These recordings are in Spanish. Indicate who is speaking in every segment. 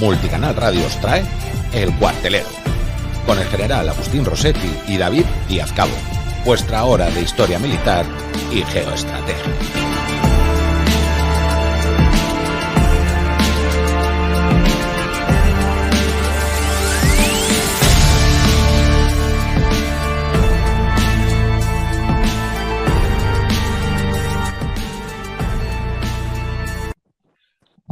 Speaker 1: Multicanal Radio os trae El Cuartelero, con el general Agustín Rossetti y David Díaz Cabo, vuestra hora de historia militar y geoestrategia.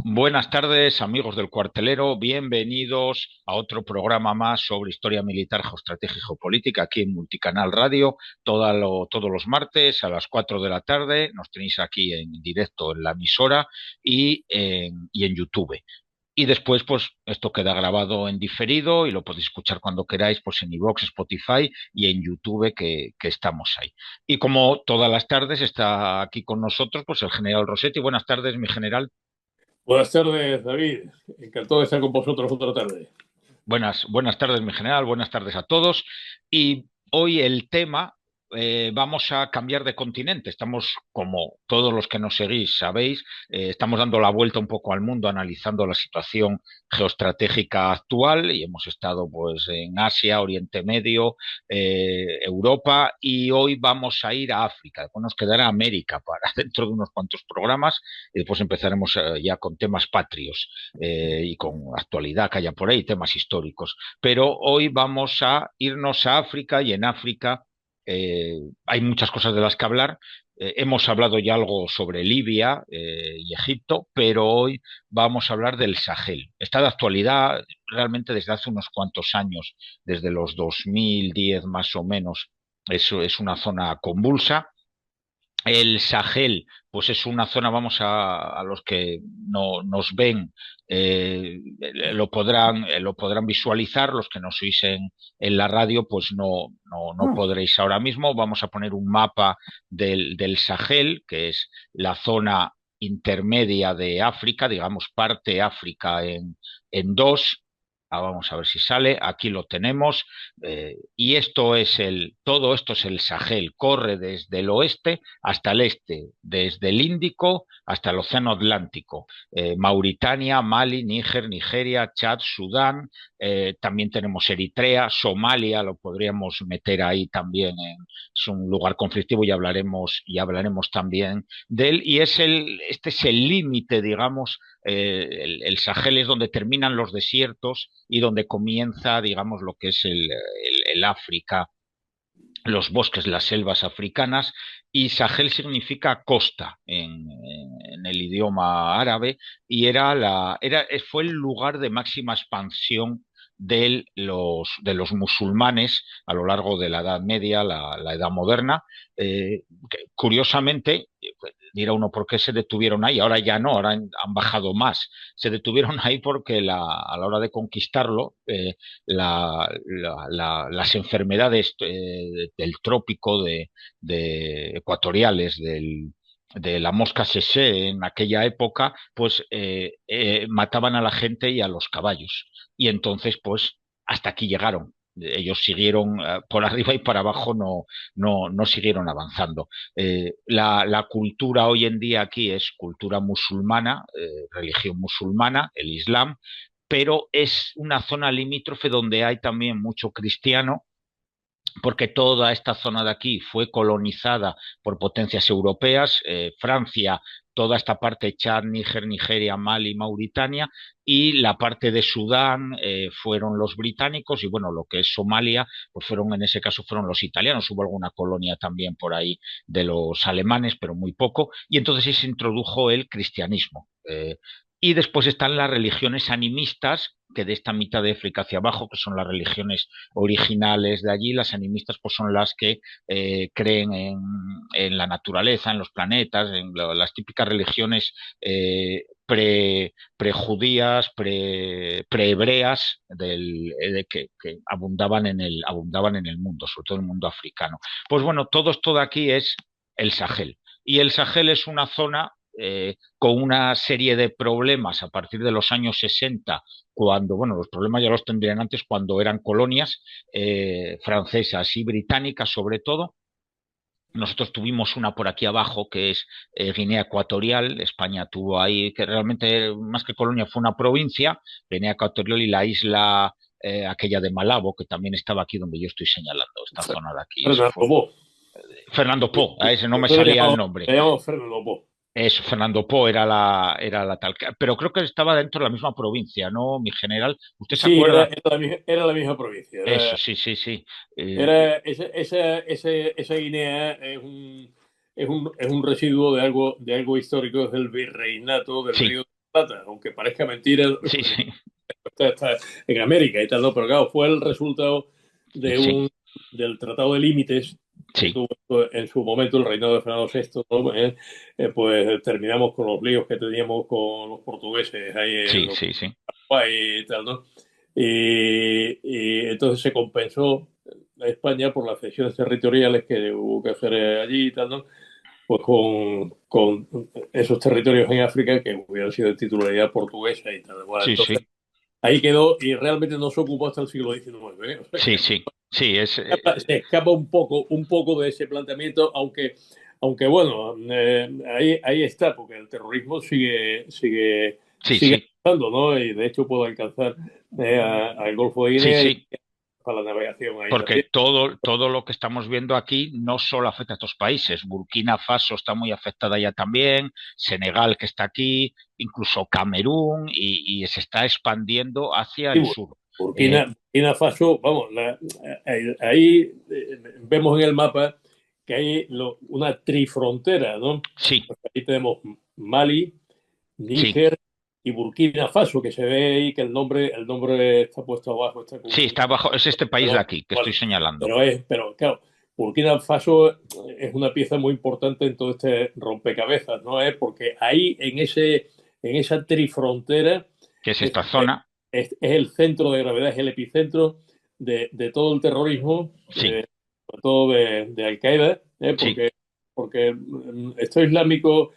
Speaker 2: Buenas tardes, amigos del Cuartelero, bienvenidos a otro programa más sobre historia militar, geoestrategia y geopolítica aquí en Multicanal Radio, todos los martes a las 4 de la tarde, nos tenéis aquí en directo en la emisora y en YouTube. Y después, pues, esto queda grabado en diferido y lo podéis escuchar cuando queráis, pues en iVoox, Spotify y en YouTube, que estamos ahí. Y como todas las tardes está aquí con nosotros, pues el general Rossetti. Buenas tardes, mi general.
Speaker 3: Buenas tardes, David. Encantado de estar con vosotros otra tarde.
Speaker 2: Buenas tardes, mi general. Buenas tardes a todos. Y hoy el tema, vamos a cambiar de continente. Estamos, como todos los que nos seguís sabéis, estamos dando la vuelta un poco al mundo, analizando la situación geoestratégica actual, y hemos estado pues en Asia, Oriente Medio, Europa, y hoy vamos a ir a África. Después nos quedará América para dentro de unos cuantos programas, y después empezaremos ya con temas patrios y con actualidad que haya por ahí, temas históricos. Pero hoy vamos a irnos a África, y en África hay muchas cosas de las que hablar. Hemos hablado ya algo sobre Libia y Egipto, pero hoy vamos a hablar del Sahel. Está de actualidad realmente desde hace unos cuantos años, desde los 2010 más o menos. Eso es una zona convulsa. El Sahel, pues es una zona, vamos a los que no nos ven, lo podrán visualizar. Los que nos oís en la radio, pues no podréis ahora mismo. Vamos a poner un mapa del Sahel, que es la zona intermedia de África, digamos, parte África en dos. Vamos a ver si sale. Aquí lo tenemos. Y todo esto es el Sahel. Corre desde el oeste hasta el este, desde el Índico hasta el Océano Atlántico. Mauritania, Mali, Níger, Nigeria, Chad, Sudán. También tenemos Eritrea, Somalia, lo podríamos meter ahí también. Es un lugar conflictivo y hablaremos también de él. Y este es el límite, digamos. El Sahel es donde terminan los desiertos y donde comienza, digamos, lo que es el África, los bosques, las selvas africanas. Y Sahel significa costa en el idioma árabe, y fue el lugar de máxima expansión de los musulmanes a lo largo de la Edad Media, la Edad Moderna. Curiosamente, dirá uno, ¿por qué se detuvieron ahí? Ahora ya no, ahora han bajado más. Se detuvieron ahí porque a la hora de conquistarlo, las enfermedades del trópico, de ecuatoriales, de la mosca tsetse en aquella época, pues mataban a la gente y a los caballos. Y entonces, pues, hasta aquí llegaron. Ellos siguieron por arriba y para abajo, no siguieron avanzando. La cultura hoy en día aquí es cultura musulmana, religión musulmana, el Islam, pero es una zona limítrofe donde hay también mucho cristiano, porque toda esta zona de aquí fue colonizada por potencias europeas. Francia, toda esta parte, Chad, Níger, Nigeria, Mali, Mauritania, y la parte de Sudán fueron los británicos, y bueno, lo que es Somalia, pues en ese caso fueron los italianos. Hubo alguna colonia también por ahí de los alemanes, pero muy poco, y entonces ahí se introdujo el cristianismo. Y después están las religiones animistas, que de esta mitad de África hacia abajo, que son las religiones originales de allí. Las animistas, pues, son las que creen en la naturaleza, en los planetas, en las típicas religiones prejudías, prehebreas que abundaban en el mundo, sobre todo en el mundo africano. Pues bueno, todo esto de aquí es el Sahel. Y el Sahel es una zona con una serie de problemas a partir de los años 60, cuando, bueno, los problemas ya los tendrían antes, cuando eran colonias francesas y británicas sobre todo, nosotros tuvimos una por aquí abajo, que es Guinea Ecuatorial. España tuvo ahí, que realmente más que colonia fue una provincia, Guinea Ecuatorial y la isla aquella de Malabo, que también estaba aquí donde yo estoy señalando, esta zona de aquí. Eso
Speaker 3: Fernando
Speaker 2: fue
Speaker 3: Po.
Speaker 2: Fernando Po, a ese no me
Speaker 3: Yo
Speaker 2: salía el nombre.
Speaker 3: le llamo Fernando Po.
Speaker 2: Eso, Fernando Po era la tal. Pero creo que estaba dentro de la misma provincia, ¿no, mi general? ¿Usted se
Speaker 3: Sí, era,
Speaker 2: acuerda?
Speaker 3: era la misma provincia.
Speaker 2: Eso, sí, sí, sí.
Speaker 3: Esa Guinea es un residuo de algo histórico del virreinato del
Speaker 2: Sí,
Speaker 3: Río de la Plata, aunque parezca mentira,
Speaker 2: sí, sí,
Speaker 3: está en América y tal, ¿no? Pero claro, fue el resultado de
Speaker 2: sí,
Speaker 3: del Tratado de Límites que
Speaker 2: sí,
Speaker 3: tuvo en su momento el reinado de Fernando VI, ¿no? Pues terminamos con los líos que teníamos con los portugueses ahí en
Speaker 2: sí,
Speaker 3: los
Speaker 2: sí, sí,
Speaker 3: Paraguay y tal, ¿no? Y entonces se compensó a España por las cesiones territoriales que hubo que hacer allí y tal, ¿no? Pues con esos territorios en África que hubieran sido de titularidad portuguesa y tal. Bueno,
Speaker 2: sí,
Speaker 3: entonces
Speaker 2: sí,
Speaker 3: ahí quedó y realmente no se ocupó hasta el siglo XIX, ¿eh? O sea,
Speaker 2: sí, sí, sí, es,
Speaker 3: se escapa un poco de ese planteamiento, aunque bueno, ahí está, porque el terrorismo
Speaker 2: sí,
Speaker 3: sigue
Speaker 2: sí,
Speaker 3: avanzando, ¿no? Y de hecho puede alcanzar al Golfo de
Speaker 2: sí,
Speaker 3: Guinea y
Speaker 2: sí,
Speaker 3: para la navegación ahí
Speaker 2: porque
Speaker 3: también.
Speaker 2: todo lo que estamos viendo aquí no solo afecta a estos países. Burkina Faso está muy afectada ya también, Senegal que está aquí, incluso Camerún y se está expandiendo hacia
Speaker 3: Y
Speaker 2: el sur. Eh,
Speaker 3: Burkina Faso, vamos, ahí vemos en el mapa que hay una trifrontera, ¿no?
Speaker 2: sí,
Speaker 3: Pues ahí tenemos Mali,
Speaker 2: sí,
Speaker 3: Níger y Burkina Faso, que se ve ahí que el nombre está puesto abajo, está
Speaker 2: sí,
Speaker 3: con,
Speaker 2: está abajo, es este país de
Speaker 3: pero,
Speaker 2: aquí que estoy
Speaker 3: bueno,
Speaker 2: señalando.
Speaker 3: pero claro, Burkina Faso es una pieza muy importante en todo este rompecabezas, ¿no? Porque ahí en esa trifrontera
Speaker 2: Que es
Speaker 3: es,
Speaker 2: esta zona.
Speaker 3: es el centro de gravedad, es el epicentro de todo el terrorismo,
Speaker 2: Sí,
Speaker 3: sobre todo de Al-Qaeda,
Speaker 2: sí,
Speaker 3: porque esto islámico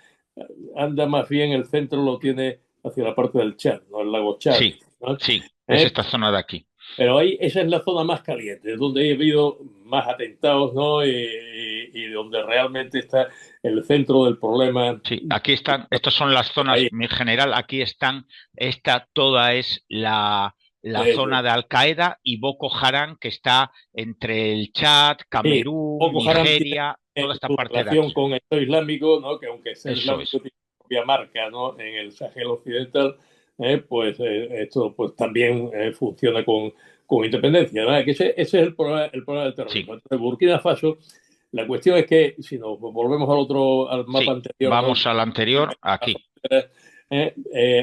Speaker 3: anda más bien, el centro lo tiene hacia la parte del Chad, ¿no? El lago Chad,
Speaker 2: sí,
Speaker 3: ¿no?
Speaker 2: sí, es
Speaker 3: ¿Eh?
Speaker 2: esta zona de aquí.
Speaker 3: Pero ahí, esa es la zona más caliente, donde ha habido más atentados, ¿no? Y donde realmente está el centro del problema.
Speaker 2: Sí, aquí están, estas son las zonas,
Speaker 3: Ahí,
Speaker 2: en general, aquí están, esta toda es la
Speaker 3: eso.
Speaker 2: zona de Al Qaeda y Boko Haram, que está entre el Chad,
Speaker 3: Sí,
Speaker 2: Camerún,
Speaker 3: Boko Haram tiene
Speaker 2: Nigeria, toda esta
Speaker 3: su
Speaker 2: parte de
Speaker 3: relación
Speaker 2: aquí.
Speaker 3: con el Estado Islámico, ¿no? Que aunque sea
Speaker 2: Eso
Speaker 3: islámico
Speaker 2: es.
Speaker 3: tiene su propia marca, ¿no? En el Sahel Occidental, pues esto pues también funciona con independencia, ¿no? Que ese es el problema del
Speaker 2: Sí,
Speaker 3: terrorismo. Entonces, Burkina Faso, la cuestión es que si nos volvemos al mapa
Speaker 2: sí.
Speaker 3: anterior, ¿no?
Speaker 2: Vamos al anterior, aquí.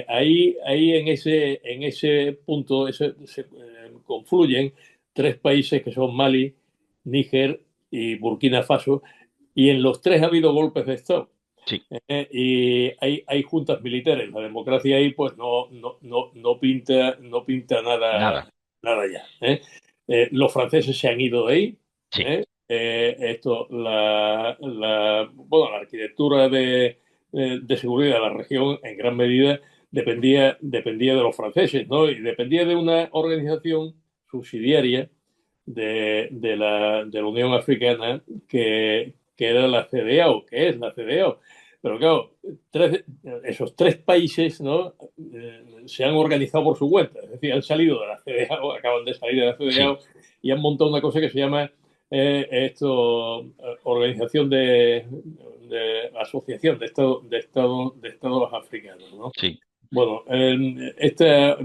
Speaker 3: Ahí en ese punto confluyen tres países que son Mali, Níger y Burkina Faso, y en los tres ha habido golpes de Estado.
Speaker 2: Sí,
Speaker 3: Y hay juntas militares. La democracia ahí pues no pinta
Speaker 2: nada.
Speaker 3: nada ya. Los franceses se han ido de ahí.
Speaker 2: Sí,
Speaker 3: ¿eh? Bueno, la arquitectura de seguridad de la región en gran medida dependía de los franceses, ¿no? Y dependía de una organización subsidiaria de la Unión Africana que era la CDAO, que es la CDAO. Pero claro, esos tres países, ¿no? Se han organizado por su cuenta, es decir, han salido de la CDAO, acaban de salir de la
Speaker 2: sí,
Speaker 3: CDAO y han montado una cosa que se llama Organización de Asociación de Estados Africanos, ¿no?
Speaker 2: sí,
Speaker 3: Bueno, esta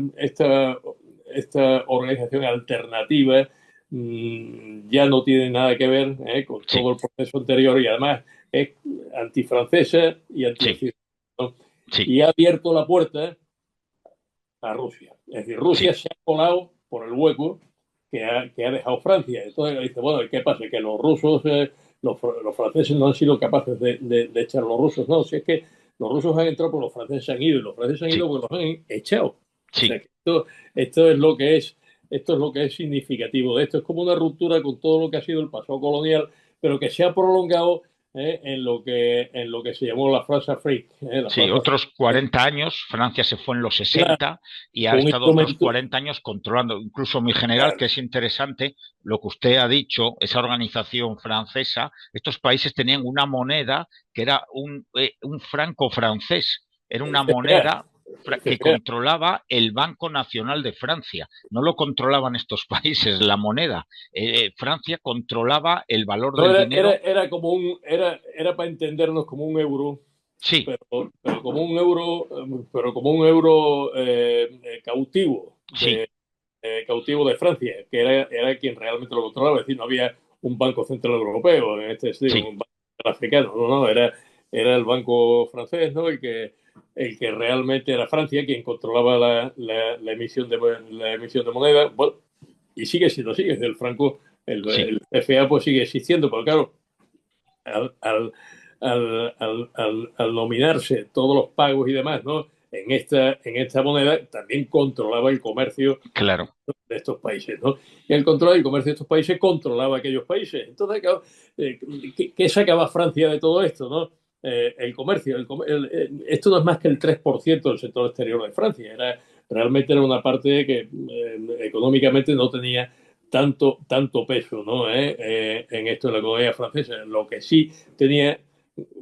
Speaker 3: organización alternativa ya no tiene nada que ver con todo
Speaker 2: sí,
Speaker 3: el proceso anterior y además es antifrancesa y
Speaker 2: sí,
Speaker 3: antioccidental, ¿no?
Speaker 2: sí,
Speaker 3: Y ha abierto la puerta a Rusia. Es decir, Rusia
Speaker 2: sí,
Speaker 3: se ha colado por el hueco que ha dejado Francia. Entonces dice, bueno, ¿qué pasa? Que los rusos, los franceses no han sido capaces de echar a los rusos. No, si es que los rusos han entrado, porque los franceses han ido, y los franceses han ido
Speaker 2: sí,
Speaker 3: porque los han echado. O sea,
Speaker 2: sí,
Speaker 3: que esto es lo que es, esto es lo que es significativo de esto. Es como una ruptura con todo lo que ha sido el pasado colonial, pero que se ha prolongado en lo que se llamó la France Afrique.
Speaker 2: Sí, otros 40 años, Francia se fue en los
Speaker 3: Claro,
Speaker 2: 60 y ha
Speaker 3: un
Speaker 2: estado otros
Speaker 3: instrumento.
Speaker 2: 40 años controlando. Incluso mi general,
Speaker 3: Claro,
Speaker 2: que es interesante, lo que usted ha dicho, esa organización francesa, estos países tenían una moneda que era un franco francés, era
Speaker 3: el
Speaker 2: una
Speaker 3: CFA,
Speaker 2: moneda
Speaker 3: el
Speaker 2: que
Speaker 3: CFA.
Speaker 2: controlaba el Banco Nacional de Francia. No lo controlaban estos países, la moneda. Francia controlaba el valor
Speaker 3: No,
Speaker 2: del dinero.
Speaker 3: era para entendernos como un euro,
Speaker 2: Sí,
Speaker 3: pero como un euro, cautivo
Speaker 2: sí,
Speaker 3: cautivo de Francia, que era quien realmente lo controlaba. Es decir, no había un banco central europeo, en este sentido,
Speaker 2: sí,
Speaker 3: un banco africano, no, era el banco francés, ¿no? El que realmente era Francia quien controlaba la emisión de moneda. Bueno, y sigue siendo así, el franco,
Speaker 2: sí.
Speaker 3: el FA pues sigue existiendo, pero claro, al, al, al nominarse todos los pagos y demás, ¿no? En esta moneda también controlaba el comercio
Speaker 2: Claro,
Speaker 3: de estos países, ¿no? Y el control del comercio de estos países controlaba aquellos países. Entonces, claro, ¿qué sacaba Francia de todo esto, no? El comercio. Esto no es más que el 3% del sector exterior de Francia. Realmente era una parte que económicamente no tenía tanto peso, ¿no? En esto de la economía francesa. Lo que sí tenía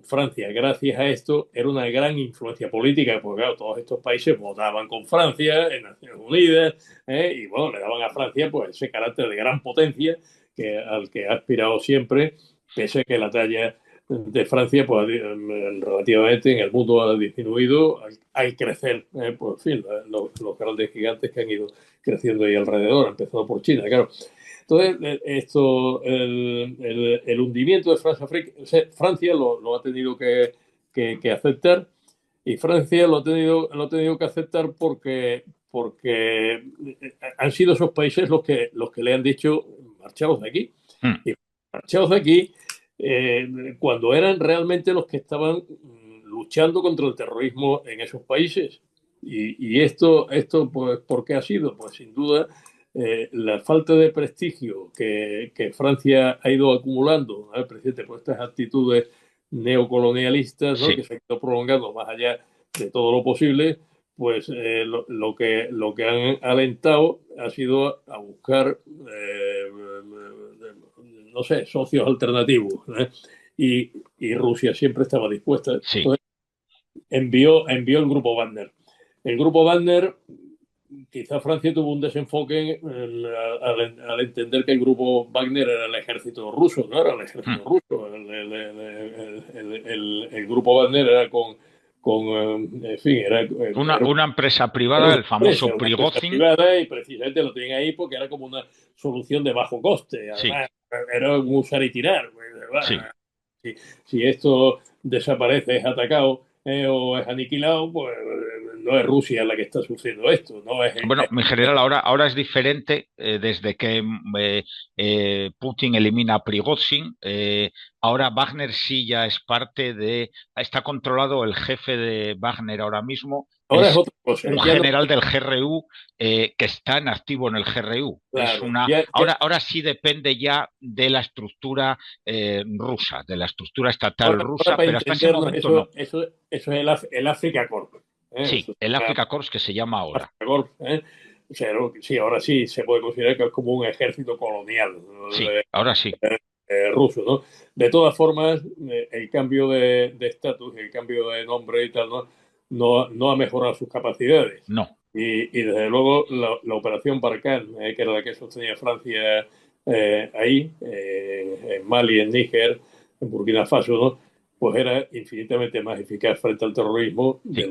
Speaker 3: Francia, gracias a esto, era una gran influencia política, porque claro, todos estos países votaban con Francia en Naciones Unidas, y bueno, le daban a Francia pues ese carácter de gran potencia al que ha aspirado siempre, pese a que la talla de Francia pues relativamente en el mundo ha disminuido al crecer, por fin, los grandes gigantes que han ido creciendo ahí alrededor, empezando por China, claro. Entonces, el hundimiento de Francia lo ha tenido que aceptar, y Francia lo ha tenido que aceptar porque han sido esos países los que le han dicho marchaos de aquí.
Speaker 2: mm,
Speaker 3: Y marchaos de aquí cuando eran realmente los que estaban luchando contra el terrorismo en esos países. Y esto pues, ¿por qué ha sido? Pues sin duda la falta de prestigio que Francia ha ido acumulando, ¿no? Presidente, por estas actitudes neocolonialistas, ¿no?
Speaker 2: sí.
Speaker 3: Que se han ido prolongando más allá de todo lo posible, pues lo que han alentado ha sido a buscar, no sé, socios alternativos, ¿eh? Y Rusia siempre estaba dispuesta.
Speaker 2: Sí,
Speaker 3: Entonces envió el grupo Wagner. El grupo Wagner, quizá Francia tuvo un desenfoque al entender que el grupo Wagner era el ejército ruso, no era el ejército
Speaker 2: mm.
Speaker 3: ruso. El grupo Wagner era en fin,
Speaker 2: Una,
Speaker 3: era
Speaker 2: una empresa privada,
Speaker 3: una
Speaker 2: el
Speaker 3: empresa,
Speaker 2: famoso
Speaker 3: una empresa
Speaker 2: Prigozhin.
Speaker 3: privada, y precisamente lo tienen ahí porque era como una solución de bajo coste.
Speaker 2: Sí,
Speaker 3: Además, era un usar y tirar. Pues,
Speaker 2: sí.
Speaker 3: si, si esto desaparece, es atacado o es aniquilado, pues no es Rusia la que está sufriendo esto, no es,
Speaker 2: Bueno, mi general, ahora es diferente desde que Putin elimina a Prigozhin. Ahora Wagner sí ya es parte de. Está controlado el jefe de Wagner ahora mismo.
Speaker 3: ahora es
Speaker 2: Es
Speaker 3: otra cosa.
Speaker 2: un
Speaker 3: Ya no,
Speaker 2: general del GRU que está en activo en el GRU. Es
Speaker 3: claro,
Speaker 2: una. Ahora sí depende ya de la estructura rusa, de la estructura estatal
Speaker 3: ahora
Speaker 2: rusa,
Speaker 3: para
Speaker 2: pero hasta ese
Speaker 3: entendernos,
Speaker 2: momento no.
Speaker 3: eso es el Africa Corps.
Speaker 2: Sí,
Speaker 3: Eso
Speaker 2: el
Speaker 3: es
Speaker 2: Africa Corps que se llama ahora.
Speaker 3: Africa Corps. O sea, sí, ahora sí se puede considerar que es como un ejército colonial, ¿no?
Speaker 2: Sí, ahora sí.
Speaker 3: Ruso, ¿no? De todas formas, el cambio de estatus, el cambio de nombre y tal, no ha mejorado sus capacidades.
Speaker 2: No.
Speaker 3: Y desde luego la operación Barkhane, que era la que sostenía Francia ahí, en Mali, en Níger, en Burkina Faso, ¿no? Pues era infinitamente más eficaz frente al terrorismo de
Speaker 2: Sí.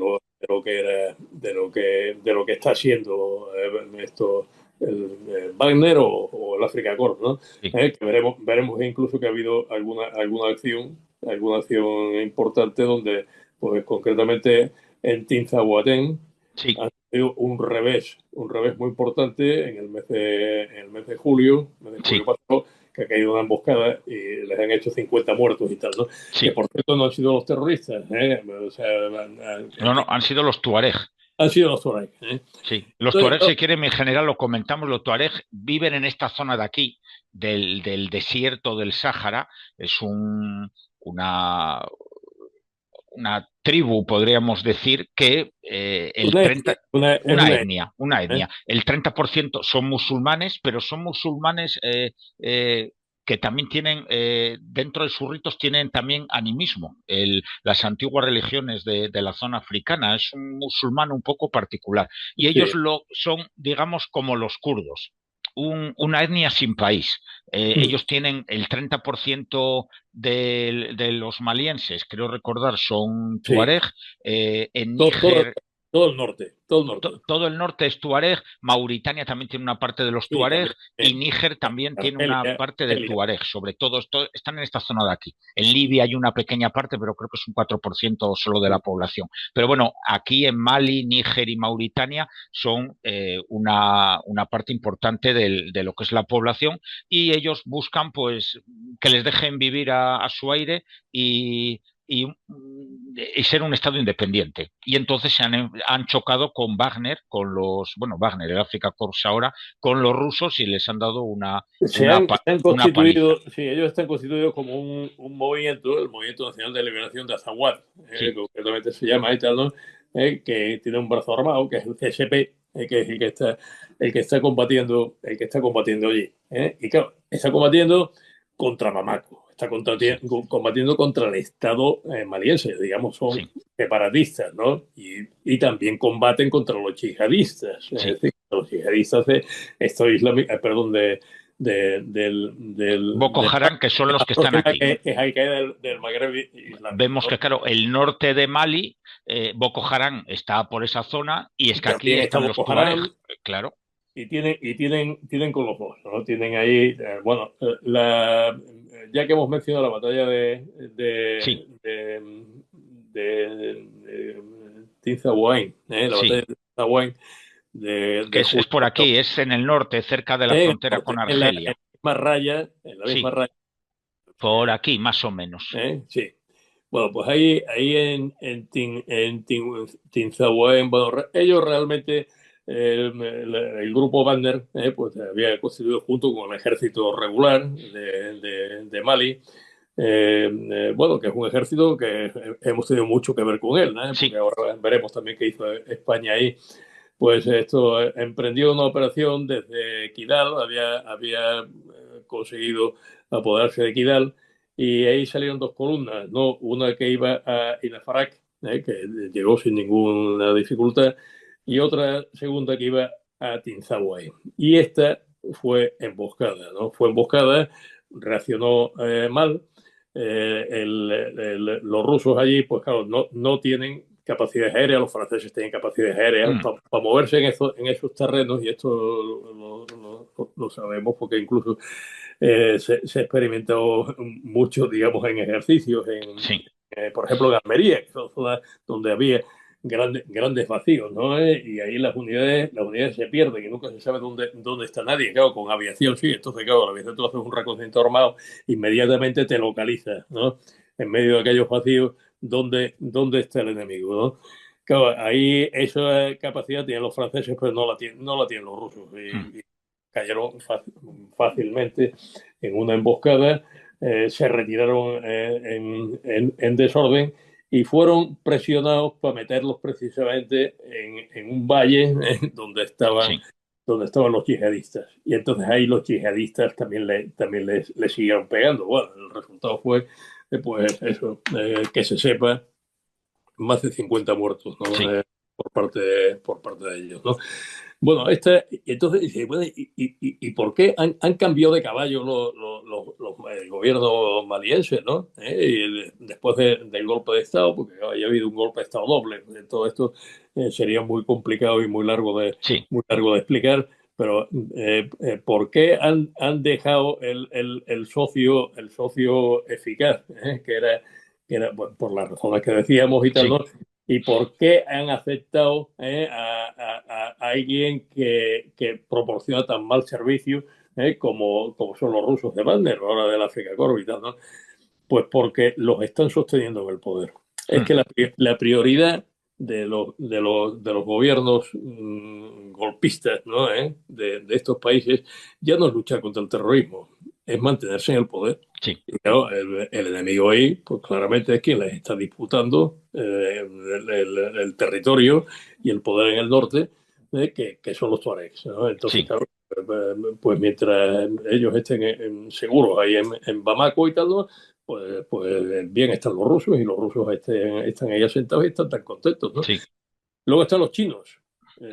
Speaker 3: lo que era, de lo que está haciendo el Wagner o el Africa Corps, ¿no?
Speaker 2: Sí.
Speaker 3: Que veremos incluso que ha habido alguna acción importante donde, pues concretamente en Tinzahuatén,
Speaker 2: Sí,
Speaker 3: ha sido un revés muy importante en el mes de julio,
Speaker 2: sí,
Speaker 3: pasado, que ha caído una emboscada y les han hecho 50 muertos y tal, ¿no? Que
Speaker 2: sí.
Speaker 3: por cierto no han sido los terroristas, o sea,
Speaker 2: No, no, han sido los Tuareg.
Speaker 3: han sido los Tuareg, ¿eh?
Speaker 2: Sí, los
Speaker 3: Entonces,
Speaker 2: Tuareg, si quieren, en general lo comentamos, los Tuareg viven en esta zona de aquí, del desierto del Sáhara. Es una tribu, podríamos decir, que el
Speaker 3: Una
Speaker 2: 30,
Speaker 3: etnia, es una etnia,
Speaker 2: una
Speaker 3: ¿eh?
Speaker 2: etnia. El 30% son musulmanes, pero son musulmanes que también tienen, dentro de sus ritos, tienen también animismo. Las antiguas religiones de la zona africana es un musulmán un poco particular. Y ellos
Speaker 3: Sí,
Speaker 2: son, digamos, como los kurdos. Una etnia sin país. Ellos tienen el 30% de los malienses, creo recordar, son
Speaker 3: sí.
Speaker 2: tuareg. En
Speaker 3: Todo, todo,
Speaker 2: Níger,
Speaker 3: todo el norte, todo el norte.
Speaker 2: todo el norte es tuareg. Mauritania también tiene una parte de los
Speaker 3: Sí,
Speaker 2: tuareg
Speaker 3: también.
Speaker 2: y Níger también tiene una
Speaker 3: Argelia,
Speaker 2: parte de
Speaker 3: Argelia.
Speaker 2: tuareg. Sobre todo, están en esta zona de aquí. En Libia hay una pequeña parte, pero creo que es un 4% solo de la población. Pero bueno, aquí en Mali, Níger y Mauritania son una parte importante de lo que es la población, y ellos buscan pues que les dejen vivir a su aire y, y ser un Estado independiente. Y entonces han chocado con Wagner, Wagner, el Africa Corps ahora, con los rusos, y les han dado
Speaker 3: Se han
Speaker 2: una paliza.
Speaker 3: constituido, sí, ellos están constituidos como un movimiento, el Movimiento Nacional de Liberación de Azawad,
Speaker 2: Sí,
Speaker 3: concretamente se llama y tal, ¿no? Que tiene un brazo armado, que es el CSP, que es el que está combatiendo allí. Y claro, está combatiendo contra Bamako,
Speaker 2: sí,
Speaker 3: combatiendo contra el Estado maliense, digamos, son
Speaker 2: sí,
Speaker 3: separatistas, ¿no? Y también combaten contra los yihadistas, es
Speaker 2: sí.
Speaker 3: decir, los yihadistas de esto islámico, perdón,
Speaker 2: Boko
Speaker 3: de
Speaker 2: Haram, que son
Speaker 3: la
Speaker 2: los que están
Speaker 3: próxima
Speaker 2: aquí.
Speaker 3: que es Al-Qaeda del Magreb islámico,
Speaker 2: Vemos
Speaker 3: ¿no?
Speaker 2: que, claro, el norte de Mali, Boko Haram está por esa zona, y es que aquí
Speaker 3: También está
Speaker 2: están los
Speaker 3: Boko
Speaker 2: Tuareg,
Speaker 3: Haram
Speaker 2: claro.
Speaker 3: tienen con los dos, ¿no? Tienen ahí, bueno, ya que hemos mencionado la batalla
Speaker 2: Sí,
Speaker 3: de Tinzahuayn, la batalla
Speaker 2: sí.
Speaker 3: de Tinzahuayn
Speaker 2: Que
Speaker 3: de
Speaker 2: es
Speaker 3: julio,
Speaker 2: por aquí, es en el norte, cerca de la frontera con
Speaker 3: en
Speaker 2: Argelia.
Speaker 3: la misma
Speaker 2: Sí,
Speaker 3: raya,
Speaker 2: por aquí, más o menos.
Speaker 3: sí. Bueno, pues ahí Tinzahuén, bueno, ellos realmente, el grupo Wagner, pues había constituido junto con el ejército regular de Mali, bueno, que es un ejército que hemos tenido mucho que ver con él, ¿no? Porque
Speaker 2: Sí,
Speaker 3: ahora veremos también qué hizo España ahí. Pues esto emprendió una operación desde Kidal, había conseguido apoderarse de Kidal, y ahí salieron dos columnas, ¿no? Una que iba a Inafarak, que llegó sin ninguna dificultad, y otra segunda que iba a Tinzahuay. Y esta fue emboscada, ¿no? Fue emboscada, reaccionó mal. Los rusos allí, pues claro, no tienen capacidades aéreas, los franceses tienen capacidades aéreas
Speaker 2: mm,
Speaker 3: para moverse en esos terrenos, y esto lo sabemos porque incluso se ha experimentado mucho, digamos, en ejercicios,
Speaker 2: sí,
Speaker 3: por ejemplo, en Almería, que son zonas donde había grandes vacíos, ¿no? Y ahí las unidades se pierden y nunca se sabe dónde está nadie. Claro, con aviación sí, entonces, claro, la aviación tú haces un reconocimiento armado, inmediatamente te localiza, ¿no? En medio de aquellos vacíos, dónde está el enemigo, ¿no? Claro, ahí esa capacidad tienen los franceses, pero no la tienen los rusos.
Speaker 2: mm,
Speaker 3: Y cayeron fácilmente en una emboscada, se retiraron en desorden y fueron presionados para meterlos precisamente en un valle
Speaker 2: sí.
Speaker 3: donde estaban los yihadistas. Y entonces ahí los yihadistas también le siguieron pegando. Bueno, el resultado fue, pues eso, que se sepa, más de 50 muertos, ¿no?
Speaker 2: Sí.
Speaker 3: Por parte de ellos, ¿no? Bueno, entonces dice, bueno, ¿y por qué han cambiado de caballo el gobierno maliense, ¿no? Después del golpe de Estado, porque haya habido un golpe de Estado doble. Todo esto sería muy complicado y
Speaker 2: Sí,
Speaker 3: muy largo de explicar, pero ¿por qué han dejado el socio eficaz, que era bueno, por las razones que decíamos y tal, ¿no?
Speaker 2: sí.
Speaker 3: ¿Y por qué han aceptado a alguien que proporciona tan mal servicio como son los rusos de Wagner, ahora del África Corps y tal, ¿no? Pues porque los están sosteniendo en el poder. Es
Speaker 2: Mm,
Speaker 3: que la prioridad de los gobiernos golpistas, ¿no? De estos países ya no es luchar contra el terrorismo, es mantenerse en el poder.
Speaker 2: Sí.
Speaker 3: Y claro, el enemigo ahí, pues claramente es quien les está disputando el territorio y el poder en el norte, que son los tuaregs, ¿no? Entonces,
Speaker 2: Sí.
Speaker 3: claro, pues mientras ellos estén seguros ahí en Bamako y tal, ¿no? Pues bien están los rusos y los rusos están ahí asentados y están tan contentos, ¿no?
Speaker 2: Sí.
Speaker 3: Luego están los chinos.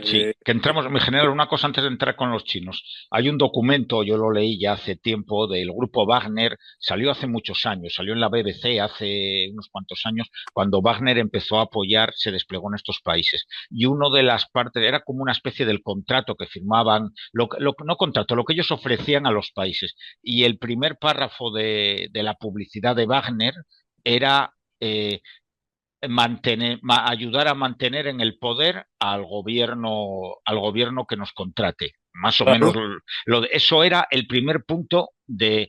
Speaker 2: Sí, que entramos, me genera una cosa antes de entrar con los chinos. Hay un documento, yo lo leí ya hace tiempo, del grupo Wagner, salió hace muchos años, salió en la BBC hace unos cuantos años, cuando Wagner empezó a apoyar, se desplegó en estos países. Y uno de las partes, era como una especie del contrato que firmaban, no contrato, lo que ellos ofrecían a los países. Y el primer párrafo de la publicidad de Wagner era... ayudar a mantener en el poder al gobierno que nos contrate. Más o menos eso era el primer punto del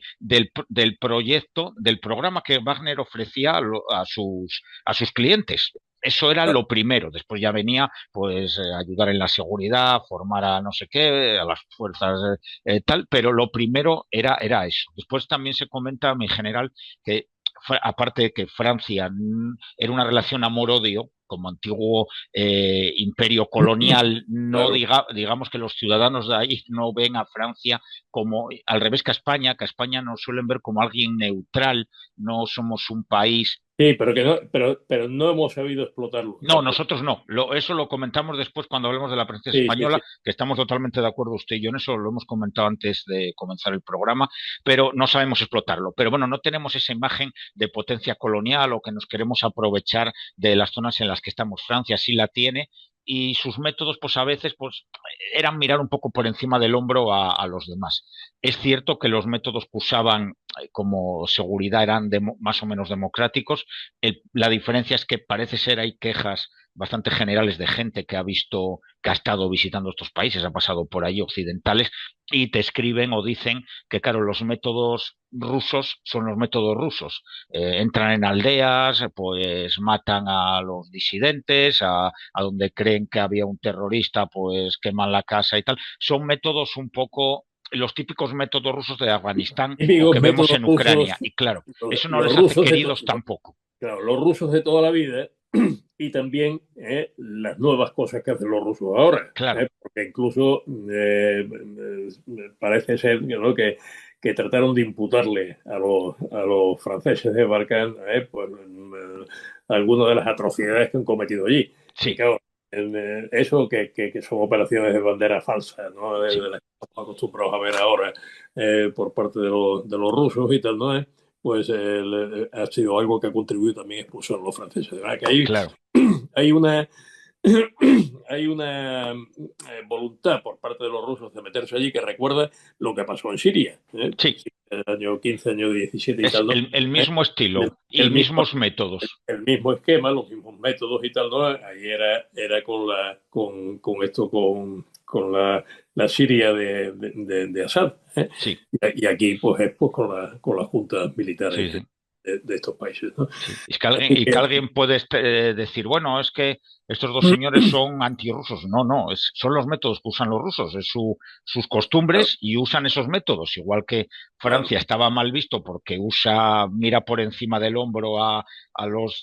Speaker 2: proyecto, del programa que Wagner ofrecía a sus clientes. Eso era lo primero. Después ya venía, pues, ayudar en la seguridad, formar a no sé qué, a las fuerzas tal, pero lo primero era eso. Después también se comenta, en general, que aparte de que Francia era una relación amor-odio, como antiguo imperio colonial, no digamos que los ciudadanos de ahí no ven a Francia como, al revés que a España nos suelen ver como alguien neutral, no somos un país.
Speaker 3: Sí, pero no hemos sabido explotarlo.
Speaker 2: No, nosotros no. Eso lo comentamos después cuando hablemos de la presencia española, que estamos totalmente de acuerdo usted y yo en eso, lo hemos comentado antes de comenzar el programa, pero no sabemos explotarlo. Pero bueno, no tenemos esa imagen de potencia colonial o que nos queremos aprovechar de las zonas en las que estamos. Francia sí la tiene y sus métodos, pues a veces, pues eran mirar un poco por encima del hombro a los demás. Es cierto que los métodos que usaban como seguridad eran más o menos democráticos. La diferencia es que parece ser hay quejas bastante generales de gente que ha estado visitando estos países, ha pasado por ahí occidentales, y te escriben o dicen que, claro, los métodos rusos son los métodos rusos. Entran en aldeas, pues matan a los disidentes, a donde creen que había un terrorista, pues queman la casa y tal. Son métodos un poco los típicos métodos rusos de Afganistán o que vemos en Ucrania.
Speaker 3: Rusos,
Speaker 2: y claro, eso no
Speaker 3: los
Speaker 2: les hace
Speaker 3: rusos
Speaker 2: queridos tampoco.
Speaker 3: Claro, los rusos de toda la vida y también las nuevas cosas que hacen los rusos ahora.
Speaker 2: Claro.
Speaker 3: Porque incluso parece ser, ¿no?, que trataron de imputarle a los franceses de Barkhane pues, algunas de las atrocidades que han cometido allí.
Speaker 2: Sí.
Speaker 3: Y claro, eso que son operaciones de bandera falsa, ¿no? De las que estamos acostumbrados a ver ahora por parte de los rusos y tal, ¿no? Pues ha sido algo que ha contribuido también a expulsar a los franceses. De verdad que
Speaker 2: claro.
Speaker 3: hay una voluntad por parte de los rusos de meterse allí que recuerda lo que pasó en Siria.
Speaker 2: Sí.
Speaker 3: El año 15, año 17 y
Speaker 2: es
Speaker 3: tal, ¿no?
Speaker 2: El mismo estilo y mismos métodos.
Speaker 3: El mismo esquema, los mismos métodos y tal, ¿no? Ahí era con la Siria de Assad.
Speaker 2: Sí.
Speaker 3: Y aquí pues es pues, con las juntas militares
Speaker 2: sí.
Speaker 3: de estos países, ¿no?
Speaker 2: Sí. Es que alguien puede decir, bueno, es que estos dos señores son antirrusos. No, son los métodos que usan los rusos, es sus costumbres, y usan esos métodos, igual que Francia estaba mal visto porque mira por encima del hombro a los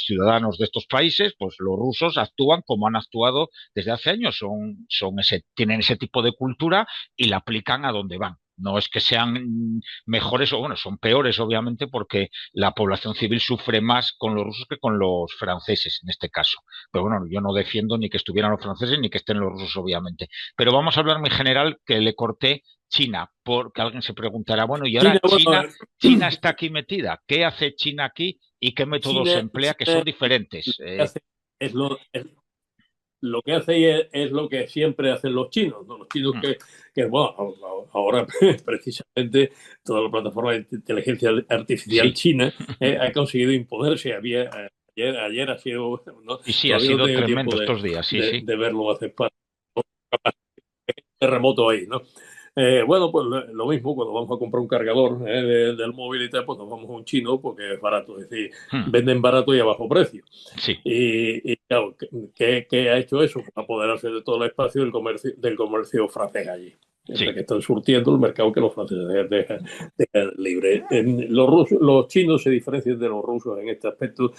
Speaker 2: ciudadanos de estos países, pues los rusos actúan como han actuado desde hace años, tienen ese tipo de cultura y la aplican a donde van. No es que sean mejores o, bueno, son peores, obviamente, porque la población civil sufre más con los rusos que con los franceses, en este caso. Pero bueno, yo no defiendo ni que estuvieran los franceses ni que estén los rusos, obviamente. Pero vamos a hablar en general, que le corté China, porque alguien se preguntará, bueno, y ahora China está aquí metida. ¿Qué hace China aquí y qué métodos se emplea que son diferentes?
Speaker 3: Lo que hace es lo que siempre hacen los chinos, ¿no? Los chinos que bueno, ahora precisamente toda la plataforma de inteligencia artificial china ha conseguido imponerse. Ayer ha sido, ¿no?
Speaker 2: Y sí, ha sido tremendo estos días,
Speaker 3: de verlo hace terremoto ahí, ¿no? Bueno, pues lo mismo, cuando vamos a comprar un cargador del móvil y tal, pues nos vamos a un chino porque es barato, es decir, venden barato y a bajo precio.
Speaker 2: Sí.
Speaker 3: Y claro, ¿qué ha hecho eso? Apoderarse de todo el espacio del comercio francés allí. entre que están surtiendo el mercado que los franceses dejan libre. Los chinos se diferencian de los rusos en este aspecto,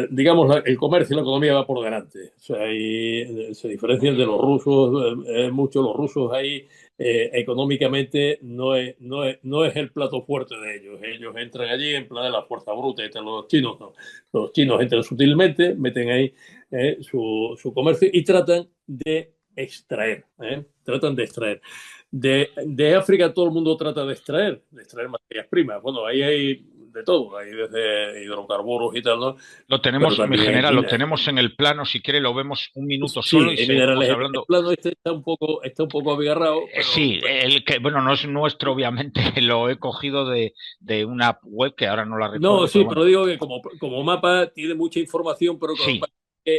Speaker 3: digamos, el comercio y la economía va por delante. O sea, y se diferencian de los rusos, mucho los rusos ahí. Económicamente no es el plato fuerte de ellos. Ellos entran allí en plan de la fuerza bruta, y los chinos no. Los chinos entran sutilmente, meten ahí su comercio y tratan de extraer. Tratan de extraer. De África todo el mundo trata de extraer materias primas. Bueno, ahí hay de todo, hay desde hidrocarburos y tal, ¿no?
Speaker 2: Lo tenemos, mi general, lo tenemos en el plano, si quiere lo vemos un minuto solo y seguimos hablando.
Speaker 3: El plano este está un poco abigarrado.
Speaker 2: Sí, el que, bueno, no es nuestro, obviamente, lo he cogido de una web que ahora no la recuerdo.
Speaker 3: No, sí, pero digo que como mapa tiene mucha información, pero
Speaker 2: sí,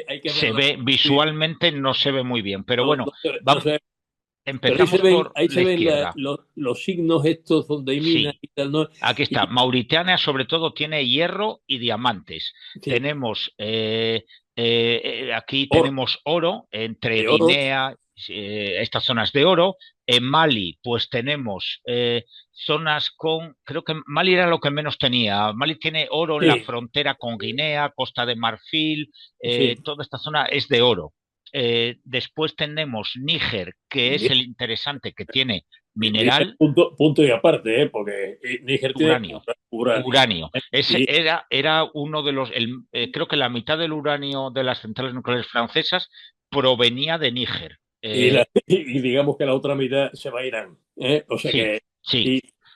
Speaker 3: hay que
Speaker 2: se ve visualmente, no se ve muy bien, pero bueno, vamos. Empezamos
Speaker 3: ahí se ven los signos estos donde hay minas y tal, ¿no?
Speaker 2: Aquí está. Mauritania, sobre todo, tiene hierro y diamantes.
Speaker 3: Sí.
Speaker 2: Tenemos aquí tenemos oro entre Guinea, estas zonas de oro. En Mali, pues tenemos zonas con. Creo que Mali era lo que menos tenía. Mali tiene oro en la frontera con Guinea, Costa de Marfil. Toda esta zona es de oro. Después tenemos Níger, que es el interesante, que tiene mineral.
Speaker 3: Punto y aparte, porque Níger tiene
Speaker 2: uranio. Ese era uno de los. Creo que la mitad del uranio de las centrales nucleares francesas provenía de Níger.
Speaker 3: Y digamos que la otra mitad se va a Irán. O sea que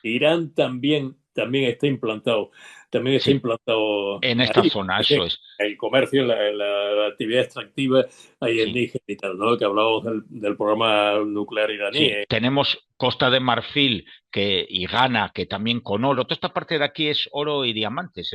Speaker 3: Irán también está implantado. También está implantado
Speaker 2: en esta zona, eso es.
Speaker 3: El comercio, la actividad extractiva ahí en Níger y tal, ¿no? Que hablábamos del programa nuclear iraní.
Speaker 2: Tenemos Costa de Marfil y Ghana, que también con oro. Toda esta parte de aquí es oro y diamantes.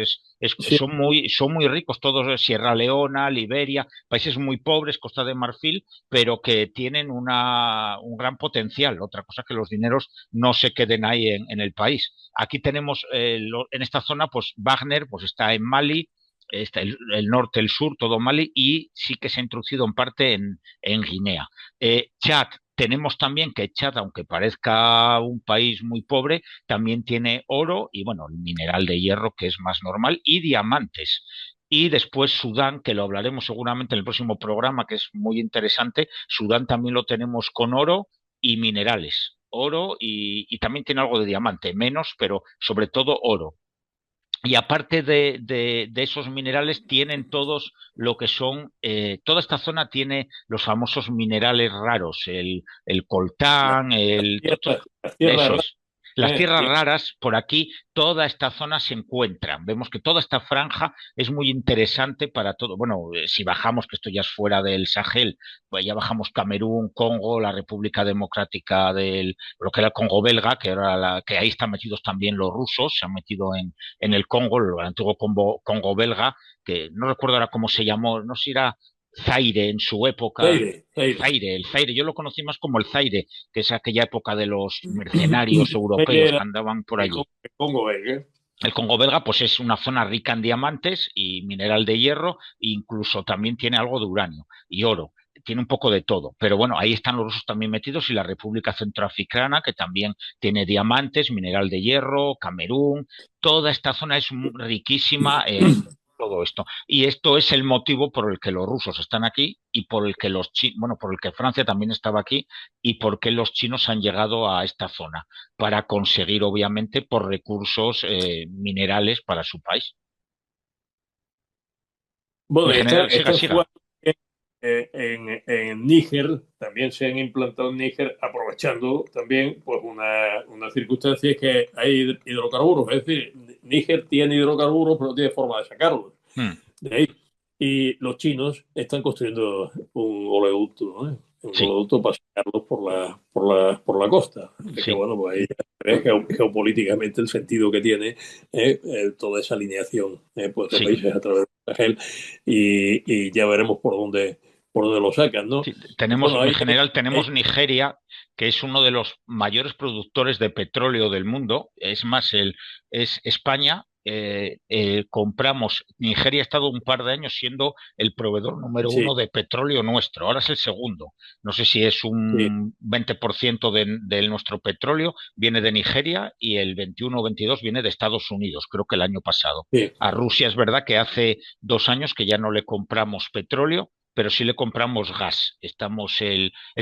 Speaker 2: Son muy ricos todos. Sierra Leona, Liberia, países muy pobres, Costa de Marfil, pero que tienen un gran potencial. Otra cosa que los dineros no se queden ahí en el país. Aquí tenemos, en esta zona, pues Wagner pues está en Mali, está el norte, el sur, todo Mali, y sí que se ha introducido en parte en Guinea. Chad, tenemos también que Chad, aunque parezca un país muy pobre, también tiene oro y, bueno, el mineral de hierro, que es más normal, y diamantes. Y después Sudán, que lo hablaremos seguramente en el próximo programa, que es muy interesante. Sudán también lo tenemos con oro y minerales. Oro y también tiene algo de diamante, menos, pero sobre todo oro. Y aparte de esos minerales, tienen todos lo que son, toda esta zona tiene los famosos minerales raros, el coltán, las tierras raras. Por aquí, toda esta zona se encuentra. Vemos que toda esta franja es muy interesante para todo. Bueno, si bajamos, que esto ya es fuera del Sahel, pues ya bajamos Camerún, Congo, la República Democrática lo que era el Congo belga, que ahí están metidos también los rusos, se han metido en el Congo, el antiguo Congo belga, que no recuerdo ahora cómo se llamó, no sé si era Zaire en su época. Zaire. Yo lo conocí más como el Zaire, que es aquella época de los mercenarios europeos que andaban por allí. El Congo belga, pues es una zona rica en diamantes y mineral de hierro, e incluso también tiene algo de uranio y oro. Tiene un poco de todo, pero bueno, ahí están los rusos también metidos, y la República Centroafricana, que también tiene diamantes, mineral de hierro, Camerún. Toda esta zona es riquísima en todo esto, y esto es el motivo por el que los rusos están aquí y por el que por el que Francia también estaba aquí, y por qué los chinos han llegado a esta zona, para conseguir, obviamente, por recursos minerales para su país.
Speaker 3: Bueno, en Níger, también se han implantado en Níger, aprovechando también pues una circunstancia, es que hay hidrocarburos. Es decir, Níger tiene hidrocarburos, pero no tiene forma de sacarlos de ahí. Y los chinos están construyendo un oleoducto, ¿no? Oleoducto para sacarlos por la costa. Que, bueno, pues ahí ves geopolíticamente el sentido que tiene toda esa alineación pues, de países a través del Sahel, y ya veremos por dónde lo sacan, ¿no?
Speaker 2: Tenemos, en general, tenemos Nigeria, que es uno de los mayores productores de petróleo del mundo. Es más, es España compramos, Nigeria ha estado un par de años siendo el proveedor número
Speaker 3: Sí,
Speaker 2: uno de petróleo nuestro, ahora es el segundo. No sé si es
Speaker 3: sí,
Speaker 2: un 20% de nuestro petróleo viene de Nigeria y el 21 o 22 viene de Estados Unidos, creo que el año pasado.
Speaker 3: sí.
Speaker 2: A Rusia es verdad que hace 2 años que ya no le compramos petróleo, pero sí le compramos gas. Es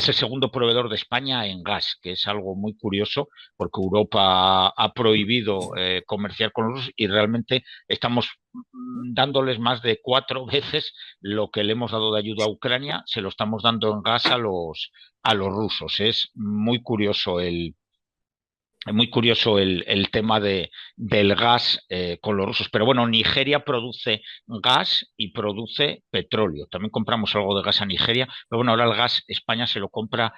Speaker 2: el segundo proveedor de España en gas, que es algo muy curioso porque Europa ha prohibido comerciar con los rusos y realmente estamos dándoles más de 4 veces lo que le hemos dado de ayuda a Ucrania, se lo estamos dando en gas a los rusos. Es muy curioso el tema del gas con los rusos. Pero bueno, Nigeria produce gas y produce petróleo. También compramos algo de gas a Nigeria. Pero bueno, ahora el gas España se lo compra.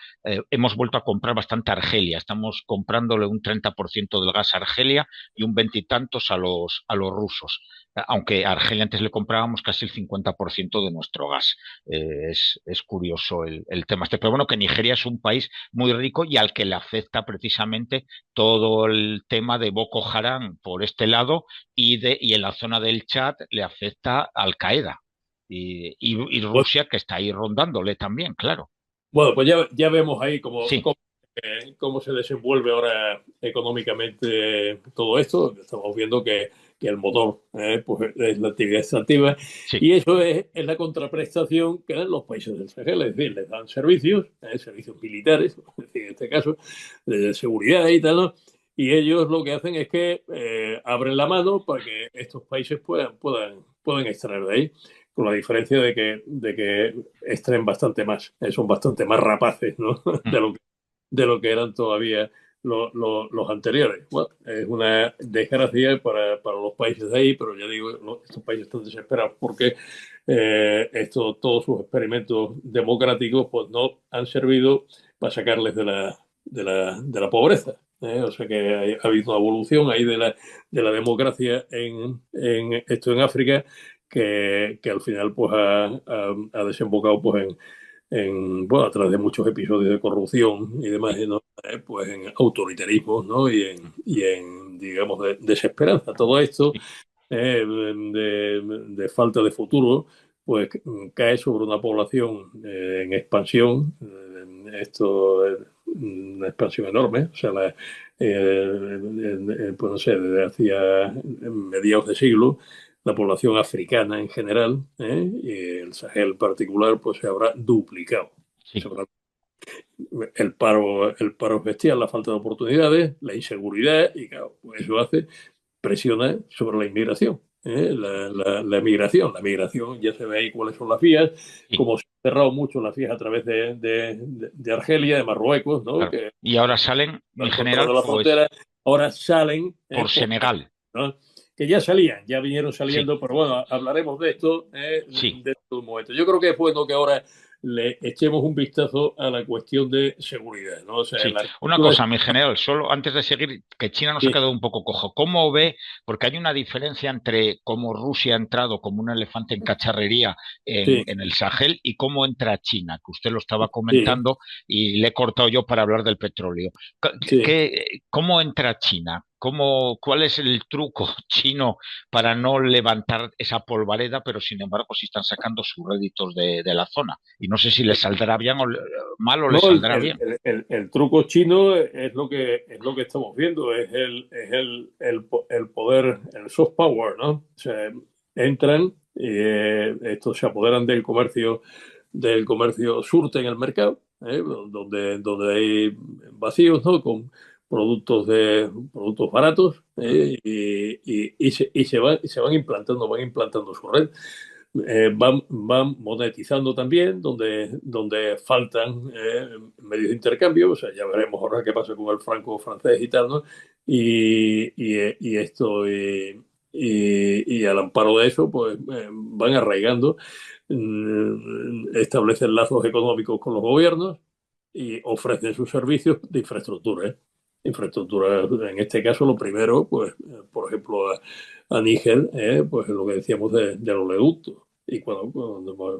Speaker 2: Hemos vuelto a comprar bastante a Argelia. Estamos comprándole un 30% del gas a Argelia y un veintitantos a los rusos. Aunque a Argelia antes le comprábamos casi el 50% de nuestro gas. Es curioso el tema este. Pero bueno, que Nigeria es un país muy rico y al que le afecta precisamente todo el tema de Boko Haram por este lado y en la zona del Chad le afecta Al Qaeda y
Speaker 3: Bueno,
Speaker 2: Rusia que está ahí rondándole también, claro.
Speaker 3: bueno, pues ya vemos ahí
Speaker 2: Sí,
Speaker 3: cómo se desenvuelve ahora económicamente todo esto. Estamos viendo que el motor pues es la actividad extractiva
Speaker 2: sí,
Speaker 3: y eso es la contraprestación que dan los países del Sahel, es decir, les dan servicios, servicios militares, es decir, en este caso, de seguridad y tal, ¿no? Y ellos lo que hacen es que abren la mano para que estos países puedan extraer de ahí, con la diferencia de que extraen bastante más, son bastante más rapaces, ¿no?
Speaker 2: mm,
Speaker 3: de lo que eran todavía los anteriores. Bueno, es una desgracia para los países de ahí, pero ya digo, estos países están desesperados porque todos sus experimentos democráticos pues, no han servido para sacarles de la pobreza. O sea que ha habido una evolución ahí de la democracia en África que al final pues ha desembocado pues bueno, a través de muchos episodios de corrupción y demás, ¿no? Pues en autoritarismo, ¿no? Y en digamos, desesperanza. Todo esto
Speaker 2: sí,
Speaker 3: de falta de futuro, pues cae sobre una población en expansión. Esto es una expansión enorme. O sea, pues no sé, desde hacía mediados de siglo la población africana en general, y el Sahel en particular, pues se habrá duplicado. Se
Speaker 2: sí.
Speaker 3: habrá- el paro es bestial, la falta de oportunidades, la inseguridad, y claro, pues eso presiona sobre la inmigración. La migración. La migración, ya se ve ahí cuáles son las vías,
Speaker 2: Sí,
Speaker 3: como se han cerrado mucho las vías a través de Argelia, de Marruecos, ¿no?
Speaker 2: claro.
Speaker 3: Que
Speaker 2: Y ahora salen,
Speaker 3: al
Speaker 2: en
Speaker 3: control de
Speaker 2: general,
Speaker 3: la
Speaker 2: pues
Speaker 3: frontera, ahora salen
Speaker 2: por
Speaker 3: por
Speaker 2: Senegal.
Speaker 3: ¿no? Que ya salían, ya vinieron
Speaker 2: Sí,
Speaker 3: saliendo, pero bueno, hablaremos de esto
Speaker 2: sí.
Speaker 3: dentro de un momento. Yo creo que es bueno que ahora le echemos un vistazo a la cuestión de seguridad, ¿no? O sea,
Speaker 2: Sí,
Speaker 3: la
Speaker 2: una
Speaker 3: arquitectura.
Speaker 2: cosa, mi general, solo antes de seguir, que China nos ha
Speaker 3: Sí,
Speaker 2: quedado un poco cojo. ¿Cómo ve? Porque hay una diferencia entre cómo Rusia ha entrado como un elefante en cacharrería en,
Speaker 3: sí,
Speaker 2: en el Sahel y cómo entra China, que usted lo estaba
Speaker 3: sí,
Speaker 2: comentando y le he cortado yo para hablar del petróleo.
Speaker 3: sí.
Speaker 2: ¿Cómo entra China? ¿Cuál es el truco chino para no levantar esa polvareda, pero sin embargo sí están sacando sus réditos de la zona? Y no sé si les saldrá bien o mal o
Speaker 3: No,
Speaker 2: les saldrá bien.
Speaker 3: el truco chino es lo que estamos viendo, es el poder, el soft power, ¿no? O sea, entran y estos se apoderan del comercio, surten el mercado, donde hay vacíos, ¿no? Con productos baratos, y se van implantando su red. Van monetizando también donde faltan medios de intercambio. O sea, ya veremos ahora qué pasa con el franco francés y tal, ¿no? Y esto, y al amparo de eso, pues van arraigando, establecen lazos económicos con los gobiernos y ofrecen sus servicios de infraestructura, ¿eh? Infraestructura, en este caso, lo primero, pues, por ejemplo, a Níger, pues lo que decíamos de los oleoductos. Y cuando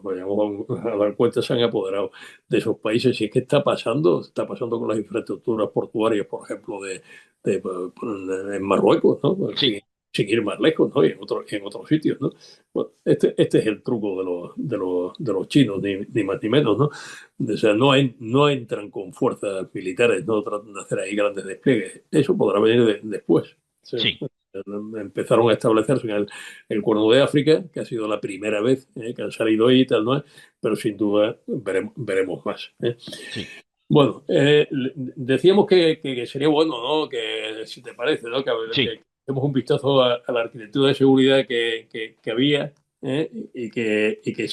Speaker 3: vayamos a dar cuenta, se han apoderado de esos países. Y es que está pasando con las infraestructuras portuarias, por ejemplo, en Marruecos, ¿no? En
Speaker 2: Sí,
Speaker 3: fin, sin ir más lejos, ¿no? Y en otros sitios, ¿no? Bueno, este es el truco de los chinos, ni más ni menos, ¿no? O sea, no entran con fuerzas militares, no tratan de hacer ahí grandes despliegues. Eso podrá venir después. O sea,
Speaker 2: Sí,
Speaker 3: empezaron a establecerse en el Cuerno de África, que ha sido la primera vez que han salido ahí y tal, ¿no? Pero sin duda veremos más.
Speaker 2: sí,
Speaker 3: Bueno, decíamos que sería bueno, ¿no? Que si te parece, ¿no?
Speaker 2: sí.
Speaker 3: Que demos un vistazo a la arquitectura de seguridad que había, y que